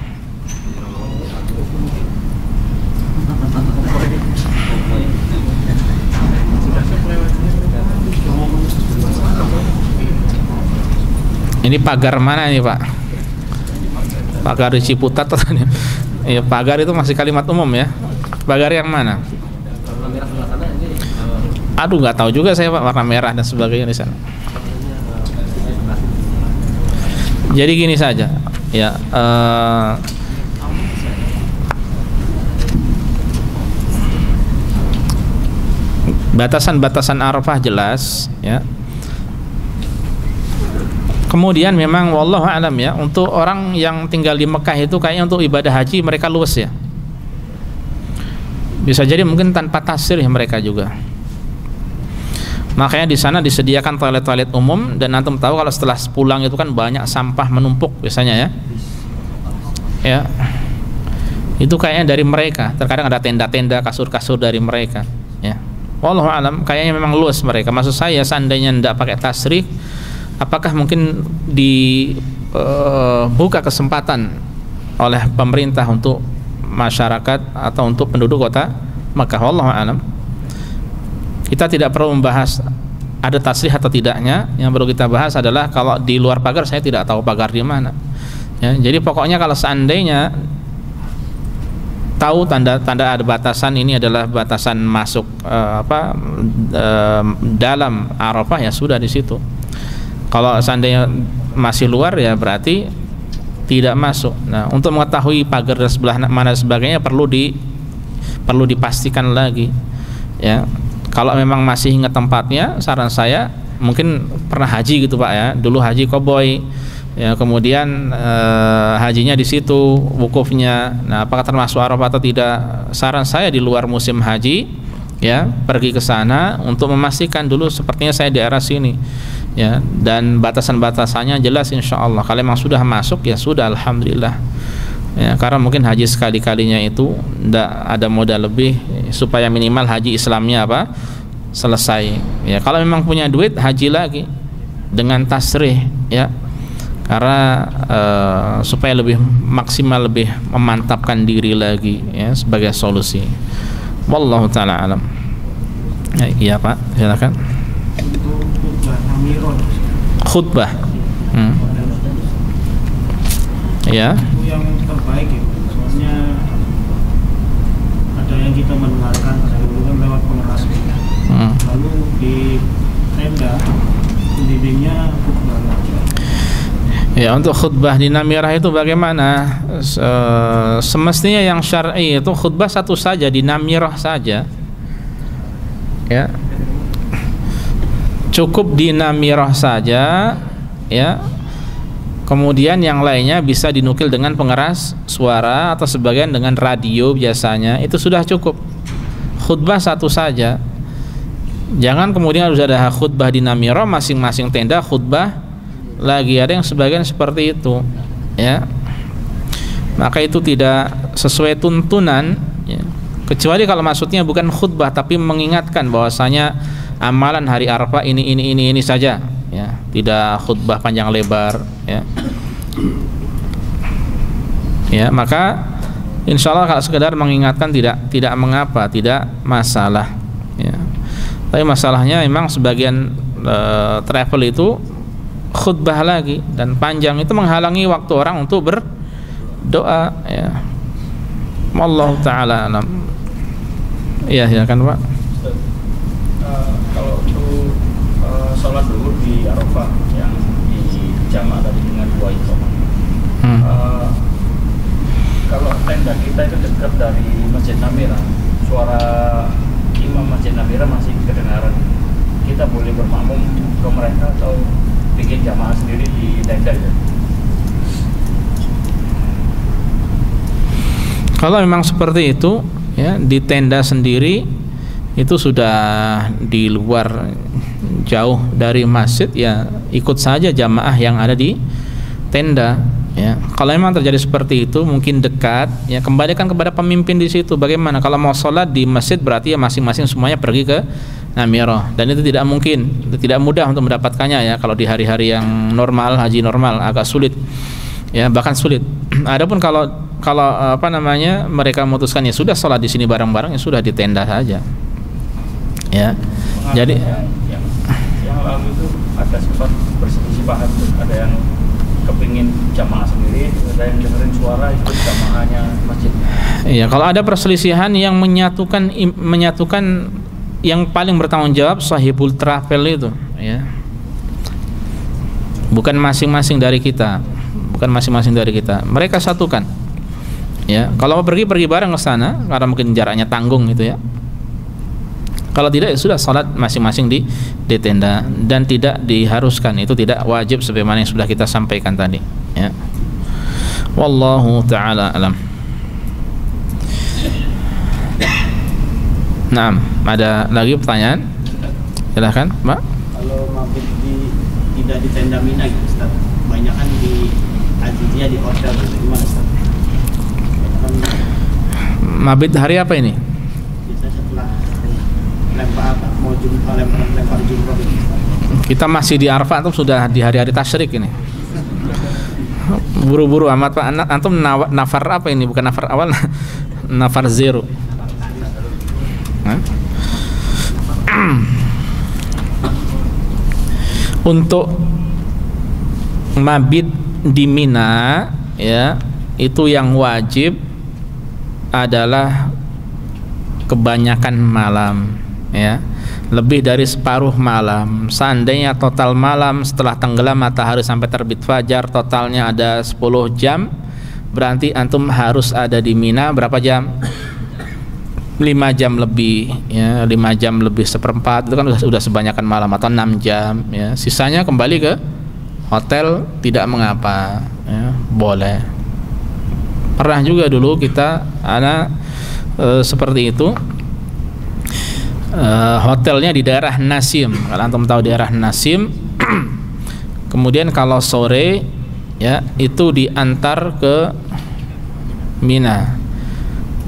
Ini pagar mana ini Pak? Pagar di Ciputat atau ya, pagar itu masih kalimat umum, ya. Pagar yang mana? Aduh, nggak tahu juga saya Pak, warna merah dan sebagainya di sana. Jadi gini saja, ya. Batasan-batasan Arafah jelas, ya. Kemudian memang wallahu alam, ya, untuk orang yang tinggal di Mekah itu kayaknya untuk ibadah haji mereka luas, ya. Bisa jadi mungkin tanpa tasrih mereka juga. Makanya di sana disediakan toilet-toilet umum, dan antum tahu kalau setelah pulang itu kan banyak sampah menumpuk biasanya, ya. Ya. Itu kayaknya dari mereka. Terkadang ada tenda-tenda, kasur-kasur dari mereka, ya. Wallahu alam, kayaknya memang luas mereka. Maksud saya seandainya tidak pakai tasrih, apakah mungkin dibuka kesempatan oleh pemerintah untuk masyarakat atau untuk penduduk kota Makkah? Wallahu alam. Kita tidak perlu membahas ada tasrih atau tidaknya. Yang perlu kita bahas adalah kalau di luar pagar, saya tidak tahu pagar di mana, ya. Jadi pokoknya kalau seandainya tahu tanda-tanda ada batasan, ini adalah batasan masuk dalam Arafah, ya sudah di situ. Kalau seandainya masih luar, ya berarti tidak masuk. Nah, untuk mengetahui pagar dan sebelah mana sebagainya perlu dipastikan lagi, ya. Kalau memang masih ingat tempatnya, saran saya mungkin pernah haji gitu Pak, ya. Dulu haji Koboi, ya, kemudian hajinya di situ, wukufnya. Nah, apakah termasuk Arafah atau tidak? Saran saya di luar musim haji, ya, pergi ke sana untuk memastikan dulu. Sepertinya saya di daerah sini, ya, dan batasan-batasannya jelas insyaallah. Kalau memang sudah masuk, ya sudah, alhamdulillah, ya. Karena mungkin haji sekali-kalinya itu tidak ada modal lebih, supaya minimal haji Islamnya selesai, ya. Kalau memang punya duit, haji lagi dengan tasrih, ya. karena supaya lebih maksimal, lebih memantapkan diri lagi ya sebagai solusi. Wallahu taala alam. Iya Pak, silakan. Untuk khutbah namirah, Khutbah. Ya. itu yang terbaik ya. Soalnya ada yang kita mendengarkan, ada yang kan lewat pengeras. Lalu di tenda pembimbingnya khutbah. Ya, untuk khutbah di namirah itu bagaimana? Semestinya yang syar'i itu khutbah satu saja di namirah saja. Ya. Cukup di namirah saja, ya. Kemudian yang lainnya bisa dinukil dengan pengeras suara atau sebagian dengan radio biasanya, itu sudah cukup. Khutbah satu saja. Jangan kemudian harus ada khutbah di namirah, masing-masing tenda khutbah lagi, ada yang sebagian seperti itu, ya. Maka itu tidak sesuai tuntunan, ya. Kecuali kalau maksudnya bukan khutbah tapi mengingatkan bahwasanya amalan hari Arafah ini saja, ya. Tidak khutbah panjang lebar, ya. Ya, maka insya Allah kalau sekedar mengingatkan tidak mengapa, tidak masalah, ya. Tapi masalahnya memang sebagian travel itu khutbah lagi dan panjang, itu menghalangi waktu orang untuk berdoa, ya. Wallahu taala alam. Iya, silakan Pak. Kalau untuk sholat zuhur di Arafah yang di jamaah tadi dengan dua itu, kalau tenda kita itu dekat dari Masjid Namirah, suara imam Masjid Namirah masih kedengaran, kita boleh bermakmum ke mereka atau bikin jamaah sendiri di tenda itu? Kalau memang seperti itu, ya, di tenda sendiri itu sudah di luar jauh dari masjid, ya ikut saja jamaah yang ada di tenda, ya. Kalau memang terjadi seperti itu mungkin dekat, ya kembalikan kepada pemimpin di situ. Bagaimana kalau mau sholat di masjid, berarti ya masing-masing semuanya pergi ke namirah, dan itu tidak mungkin, tidak mudah untuk mendapatkannya, ya. Kalau di hari-hari yang normal, haji normal agak sulit, ya, bahkan sulit. Adapun kalau apa namanya, mereka memutuskan ya sudah sholat di sini bareng-bareng, ya sudah di tenda saja, ya. Jadi yang lalu itu ada sempat berselisih paham, ada yang kepingin jamaah sendiri, ada yang dengerin suara ikut jamaahnya masjid. Iya, kalau ada perselisihan yang menyatukan yang paling bertanggung jawab sahibul travel itu, ya. Bukan masing-masing dari kita. Mereka satukan. Ya, kalau mau pergi bareng ke sana karena mungkin jaraknya tanggung gitu, ya. Kalau tidak, ya sudah salat masing-masing di tenda, dan tidak diharuskan, itu tidak wajib sebagaimana yang sudah kita sampaikan tadi, ya. Wallahu taala alam. Naam, ada lagi pertanyaan? Silakan, Pak. Kalau mabit tidak di tenda Mina gitu, Ustaz. Banyak kan di Azizia di hotel, gimana Ustaz? Mabit hari apa ini? Biasanya setelah lempar jumroh gitu, Ustaz. Kita masih di Arafah atau sudah di hari-hari tasyrik ini? Buru-buru amat Pak. Antum nafar apa ini? Bukan nafar awal, nafar zero. Untuk mabit di Mina, ya, itu yang wajib adalah kebanyakan malam, ya, lebih dari separuh malam. Seandainya total malam setelah tenggelam matahari sampai terbit fajar totalnya ada 10 jam, berarti antum harus ada di Mina berapa jam? 5 jam lebih, ya, 5 jam lebih seperempat, itu kan sudah sebanyakan malam, atau 6 jam, ya. Sisanya kembali ke hotel, tidak mengapa, ya, boleh. Pernah juga dulu kita seperti itu, hotelnya di daerah Nasim, kalau antum tahu daerah Nasim. Kemudian kalau sore, ya, itu diantar ke Mina,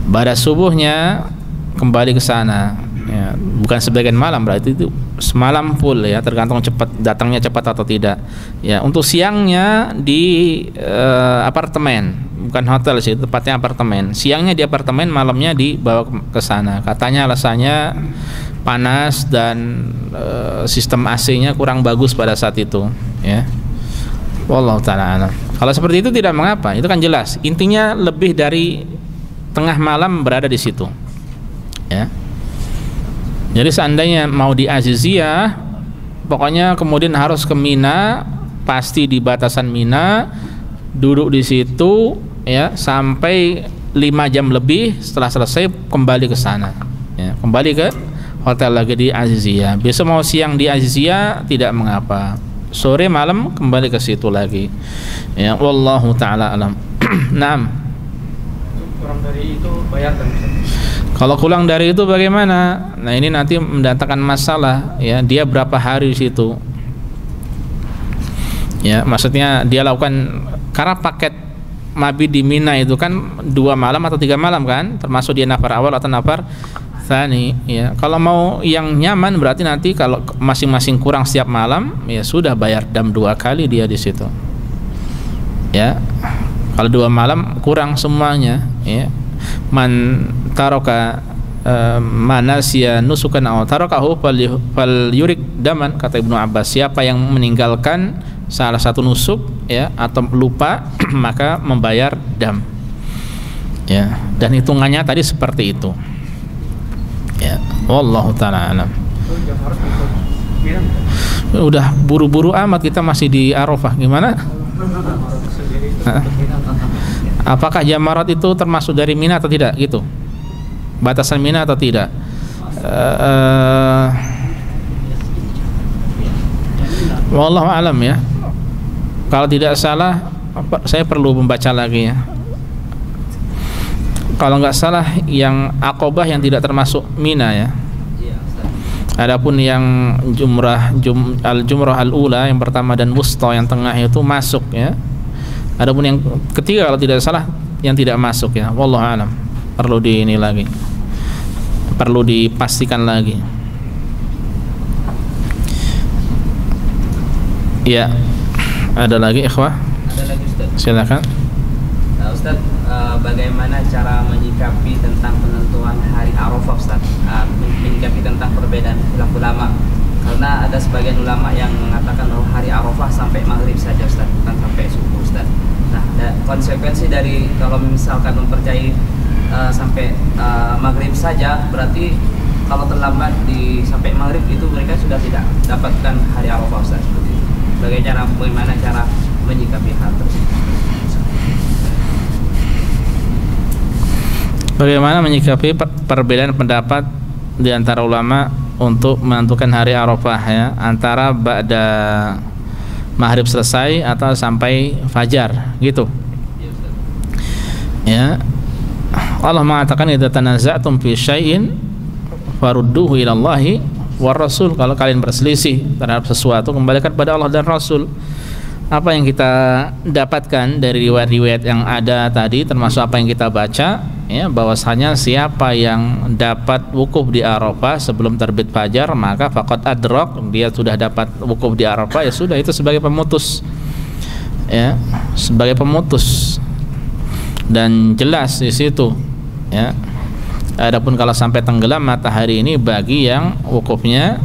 pada subuhnya kembali ke sana, ya. Bukan sebagian malam, berarti itu semalam full ya, tergantung datangnya cepat atau tidak. Ya, untuk siangnya di apartemen, bukan hotel sih, tepatnya apartemen. Siangnya di apartemen, malamnya dibawa ke sana. Katanya alasannya panas dan sistem AC-nya kurang bagus pada saat itu, ya. Wallahu ta'ala alam. Kalau seperti itu tidak mengapa, itu kan jelas. Intinya lebih dari tengah malam berada di situ, ya. Jadi seandainya mau di Aziziyah, pokoknya kemudian harus ke Mina, pasti di batasan Mina, duduk di situ ya sampai 5 jam lebih. Setelah selesai kembali ke sana, ya, kembali ke hotel lagi di Aziziyah. Besok mau siang di Aziziyah tidak mengapa, sore malam kembali ke situ lagi, ya. Wallahu ta'ala alam. Naam. Kurang dari itu bayarkan. Kalau kurang dari itu bagaimana? Nah, ini nanti mendatangkan masalah, ya. Dia berapa hari di situ? Ya, maksudnya dia lakukan, karena paket mabit di Mina itu kan 2 malam atau 3 malam kan, termasuk dia nafar awal atau nafar tsani, ya. Kalau mau yang nyaman berarti nanti kalau masing-masing kurang setiap malam, ya sudah bayar dam 2 kali dia di situ. Ya. Kalau 2 malam kurang semuanya, ya. Man taroka manasya nusukan aw tarakahu fal yurik daman, kata Ibnu Abbas, siapa yang meninggalkan salah satu nusuk, ya, atau lupa maka membayar dam, ya. Dan hitungannya tadi seperti itu, ya. Wallahu ta'ala alam. Udah buru-buru amat, kita masih di Arafah, gimana? Apakah jamarat itu termasuk dari Mina atau tidak, gitu? Batasan Mina atau tidak? Wallahu alam, ya. Kalau tidak salah, saya perlu membaca lagi, ya. Kalau nggak salah yang Aqobah yang tidak termasuk Mina, ya. Adapun yang jumrah al-ula yang pertama dan wusta yang tengah itu masuk, ya. Adapun yang ketiga kalau tidak salah yang tidak masuk, ya. Wallahu alam. Perlu di ini lagi, perlu dipastikan lagi, ya. Ada lagi, ikhwah? Ada lagi, Ustaz. Silakan. Ustaz, bagaimana cara menyikapi tentang penentuan hari Arafah, Ustaz? Menyikapi tentang perbedaan ulama. Karena ada sebagian ulama yang mengatakan bahwa hari Arafah sampai maghrib saja, Ustaz, bukan sampai subuh, Ustaz. Nah, konsekuensi dari kalau misalkan mempercayai sampai maghrib saja, berarti kalau terlambat sampai maghrib itu mereka sudah tidak dapatkan hari Arafah, Ustaz. Seperti itu. Bagaimana cara menyikapi hal tersebut? Bagaimana menyikapi perbedaan pendapat di antara ulama untuk menentukan hari Arafah, ya, antara ba'da maghrib selesai atau sampai fajar, gitu, ya. Allah mengatakan idza tanaza'tum fi syai'in farudduhu ila Allahi war Rasul. Kalau kalian berselisih terhadap sesuatu, kembalikan pada Allah dan Rasul. Apa yang kita dapatkan dari riwayat-riwayat yang ada tadi, termasuk apa yang kita baca, ya, bahwasanya siapa yang dapat wukuf di Arafah sebelum terbit fajar, maka faqad adrak, dia sudah dapat wukuf di Arafah, ya sudah, itu sebagai pemutus, ya, sebagai pemutus, dan jelas di situ, ya. Adapun kalau sampai tenggelam matahari ini bagi yang wukufnya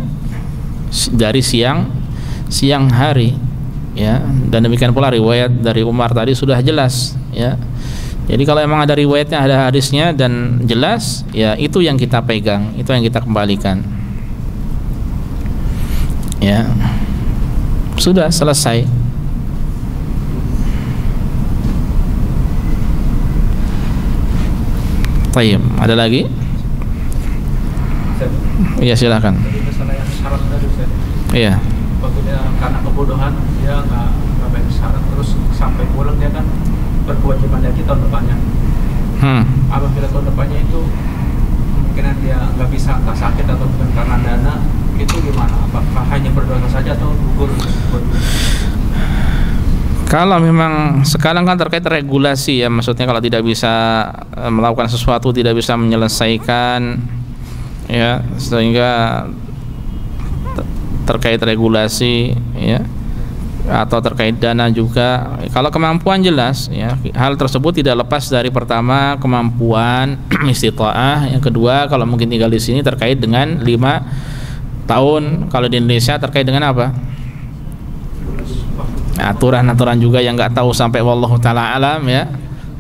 dari siang hari, ya. Dan demikian pula riwayat dari Umar tadi sudah jelas, ya. Jadi kalau emang ada riwayatnya, ada hadisnya dan jelas, ya, itu yang kita pegang, itu yang kita kembalikan, ya. Sudah selesai. Tayyib, ada lagi? Iya, silakan. Jadi masalah yang syarat tadi, Ustaz. Iya. Waktu dia karena kebodohan dia nggak bayar syarat, terus sampai pulang dia kan berkewajiban lagi tahun depannya. Apabila tahun depannya itu kemungkinan dia nggak bisa, nggak sakit atau bukan karena dana, itu gimana? Apakah hanya berdosa saja atau gugur? Kalau memang sekarang kan terkait regulasi, ya, maksudnya kalau tidak bisa melakukan sesuatu, tidak bisa menyelesaikan, ya, sehingga terkait regulasi ya, atau terkait dana juga. Kalau kemampuan jelas ya, hal tersebut tidak lepas dari pertama kemampuan istita'ah, yang kedua kalau mungkin tinggal di sini terkait dengan 5 tahun, kalau di Indonesia terkait dengan apa? Aturan-aturan juga yang nggak tahu sampai wallahu taala alam ya.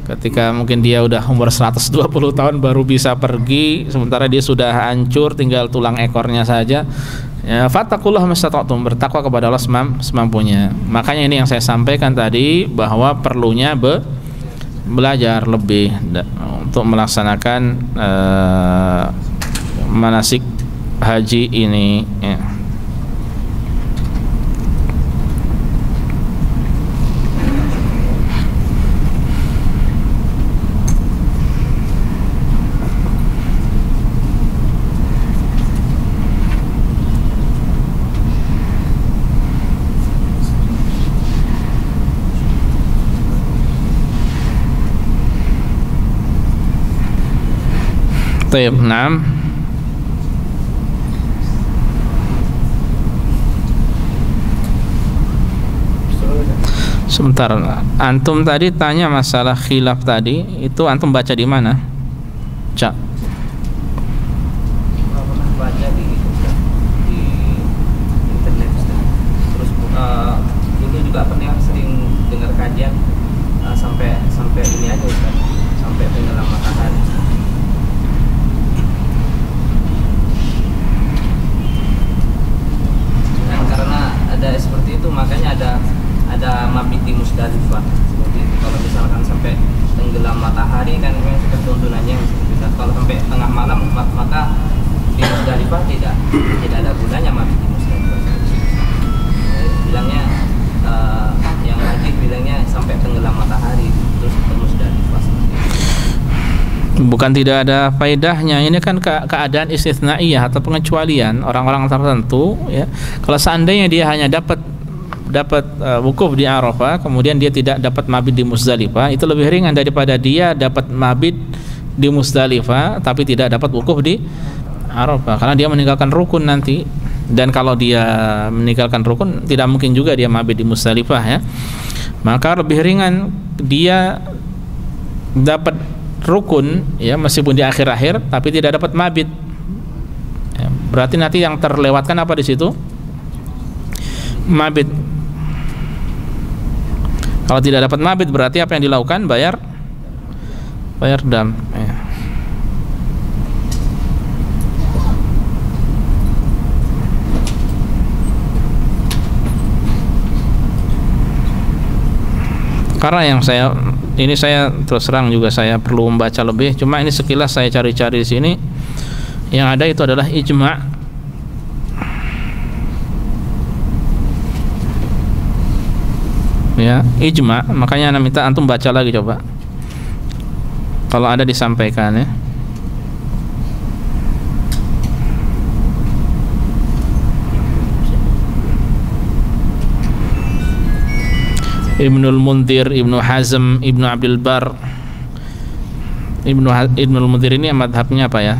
Ketika mungkin dia udah umur 120 tahun baru bisa pergi, sementara dia sudah hancur tinggal tulang ekornya saja. Ya, fattaqullaha mastata'tum, bertakwa kepada Allah semampunya. Makanya ini yang saya sampaikan tadi, bahwa perlunya belajar lebih untuk melaksanakan manasik haji ini ya. Nah, sebentar, antum tadi tanya masalah khilaf tadi, itu antum baca di mana? Cak. Pernah baca di internet. Terus dulu juga pernah sering dengar kajian sampai ini aja Ustaz, sampai tenggelam matahari. Karena ada seperti itu, makanya ada mabit di Musdalifah seperti itu. Kalau misalkan sampai tenggelam matahari kan memang sudah tuntunannya seperti itu. Kalau sampai tengah malam maka di Musdalifah tidak ada gunanya mabit di Musdalifah. Bilangnya yang wajib bilangnya sampai tenggelam matahari terus ke Musdalifah. Bukan tidak ada faedahnya, ini kan keadaan istisnaiyah atau pengecualian orang-orang tertentu ya. Kalau seandainya dia hanya dapat wukuf di Arafah, kemudian dia tidak dapat mabit di Muzdalifah, itu lebih ringan daripada dia dapat mabit di Muzdalifah tapi tidak dapat wukuf di Arafah, karena dia meninggalkan rukun nanti. Dan kalau dia meninggalkan rukun, tidak mungkin juga dia mabit di Muzdalifah ya. Maka lebih ringan dia dapat rukun ya, meskipun di akhir-akhir tapi tidak dapat mabit ya, berarti nanti yang terlewatkan apa di situ? Mabit. Kalau tidak dapat mabit berarti apa yang dilakukan? Bayar dam ya. Karena yang saya terus terang juga saya perlu membaca lebih, cuma ini sekilas saya cari-cari di sini, yang ada itu adalah ijma'. Ya, ijma', makanya ana minta antum baca lagi coba. Kalau ada disampaikan ya. Ibnul Munzir, Ibnu Hazm, Ibnu Abdul Bar. Ibnul Munzir ini madhabnya apa ya?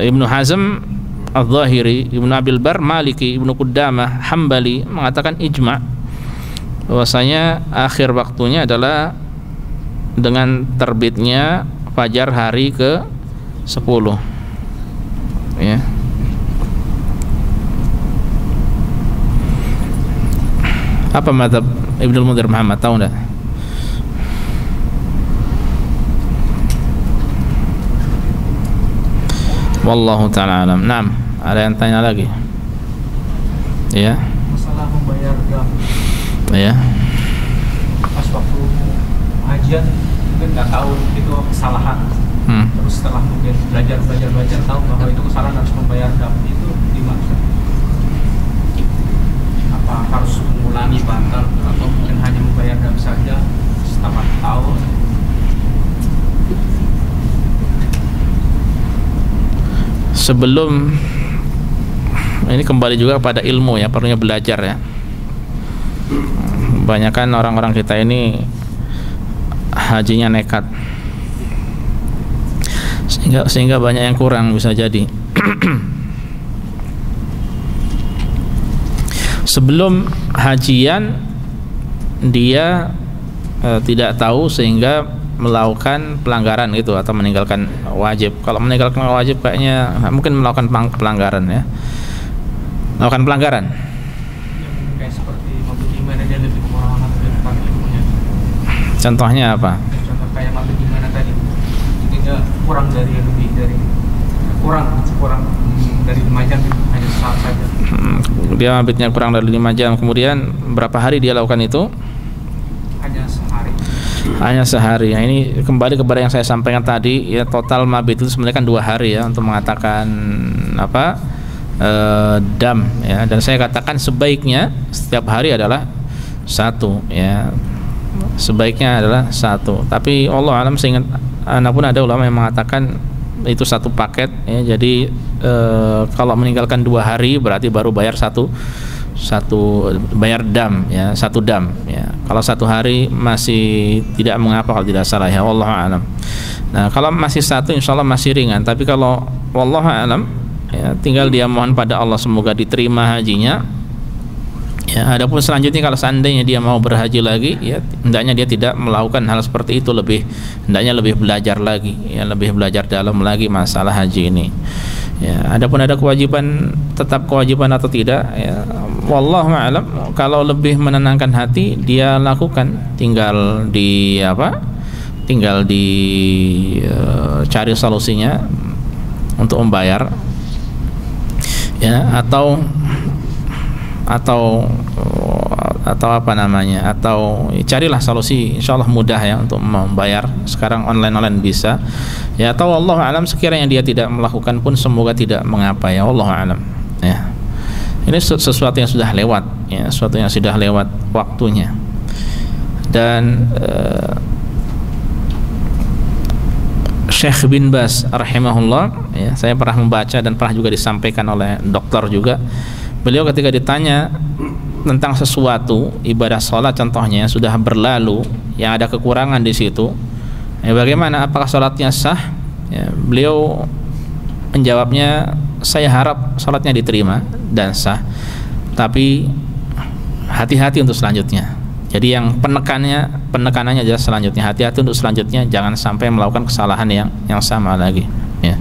Ibnu Hazm Al-Zahiri, Ibnu Abdul Bar Maliki, Ibnu Qudamah Hambali mengatakan ijma' bahwasanya akhir waktunya adalah dengan terbitnya fajar hari ke-10 ya. Apa madhab Ibnul Munzir Muhammad, tahu enggak? Wallahu ta'ala alam. Naam, ada yang tanya lagi? Ya. Masalah membayar dam. Ya. Pas waktu hajian mungkin nggak tahu itu kesalahan. Terus setelah mungkin belajar tahu bahwa itu kesalahan, harus membayar dam. Itu dimaksud apa, harus mengulangi batal atau mungkin hanya membayar dam saja setelah tahun? Sebelum ini kembali juga pada ilmu ya, perlunya belajar ya. Kebanyakan orang-orang kita ini hajinya nekat, sehingga banyak yang kurang bisa jadi. Sebelum hajian dia tidak tahu sehingga melakukan pelanggaran gitu atau meninggalkan wajib. Kalau meninggalkan wajib kayaknya mungkin melakukan pelanggaran ya. Melakukan pelanggaran. Kayak seperti mabuk gimana dia lebih kekurangan tentang ilmunya. Contohnya apa? Contoh kayak mabuk gimana tadi. Dia kurang dari 5 jam hanya sesaat saja. Dia mabitnya kurang dari 5 jam. Kemudian berapa hari dia lakukan itu? Hanya sehari. Nah, ini kembali kepada yang saya sampaikan tadi ya, total mabit itu sebenarnya kan 2 hari ya untuk mengatakan apa dam ya, dan saya katakan sebaiknya setiap hari adalah 1 ya, sebaiknya adalah 1. Tapi Allah alam seingat anak pun ada ulama yang mengatakan itu 1 paket ya, jadi kalau meninggalkan 2 hari berarti baru bayar satu bayar dam ya, 1 dam ya. Kalau 1 hari masih tidak mengapa kalau tidak salah ya, wallahu alam. Nah, kalau masih 1 insyaallah masih ringan, tapi kalau wallahu alam ya, tinggal dia mohon pada Allah semoga diterima hajinya ya. Adapun selanjutnya kalau seandainya dia mau berhaji lagi ya, hendaknya dia tidak melakukan hal seperti itu, hendaknya lebih belajar lagi ya, lebih belajar dalam lagi masalah haji ini ya. Adapun ada kewajiban, tetap kewajiban atau tidak ya, wallahu a'lam. Kalau lebih menenangkan hati dia lakukan, tinggal cari solusinya untuk membayar ya, atau apa namanya, atau carilah solusi insyaallah mudah ya untuk membayar. Sekarang online bisa ya, atau Allah alam sekiranya dia tidak melakukan pun semoga tidak mengapa ya, Allah alam ya. Ini sesuatu yang sudah lewat ya, sesuatu yang sudah lewat waktunya. Dan Syekh bin Baz rahimahullah ya, saya pernah membaca dan pernah juga disampaikan oleh dokter juga. Beliau ketika ditanya tentang sesuatu ibadah sholat contohnya yang sudah berlalu, yang ada kekurangan di situ ya, bagaimana, apakah sholatnya sah ya, beliau menjawabnya, saya harap sholatnya diterima dan sah, tapi hati-hati untuk selanjutnya. Jadi yang penekanannya adalah selanjutnya, hati-hati untuk selanjutnya, jangan sampai melakukan kesalahan yang sama lagi ya.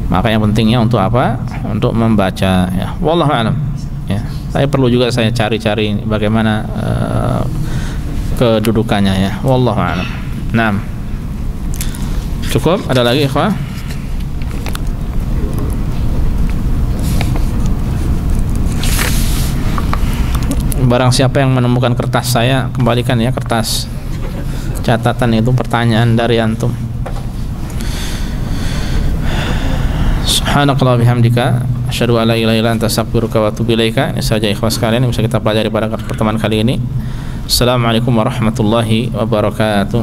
Maka yang pentingnya untuk apa? Untuk membaca ya, wallahu a'lam ya. Saya perlu juga saya cari-cari bagaimana kedudukannya ya, wallahu a'lam. Nah, cukup, ada lagi ikhwah? Barang siapa yang menemukan kertas saya, kembalikan ya kertas catatan itu, pertanyaan dari antum. Subhanakallah bihamdika asyhadu an la ilaha illa anta astaghfiruka wa atubu ilaika. Ini saja ikhwas sekalian yang bisa kita pelajari pada pertemuan kali ini. Assalamualaikum warahmatullahi wabarakatuh.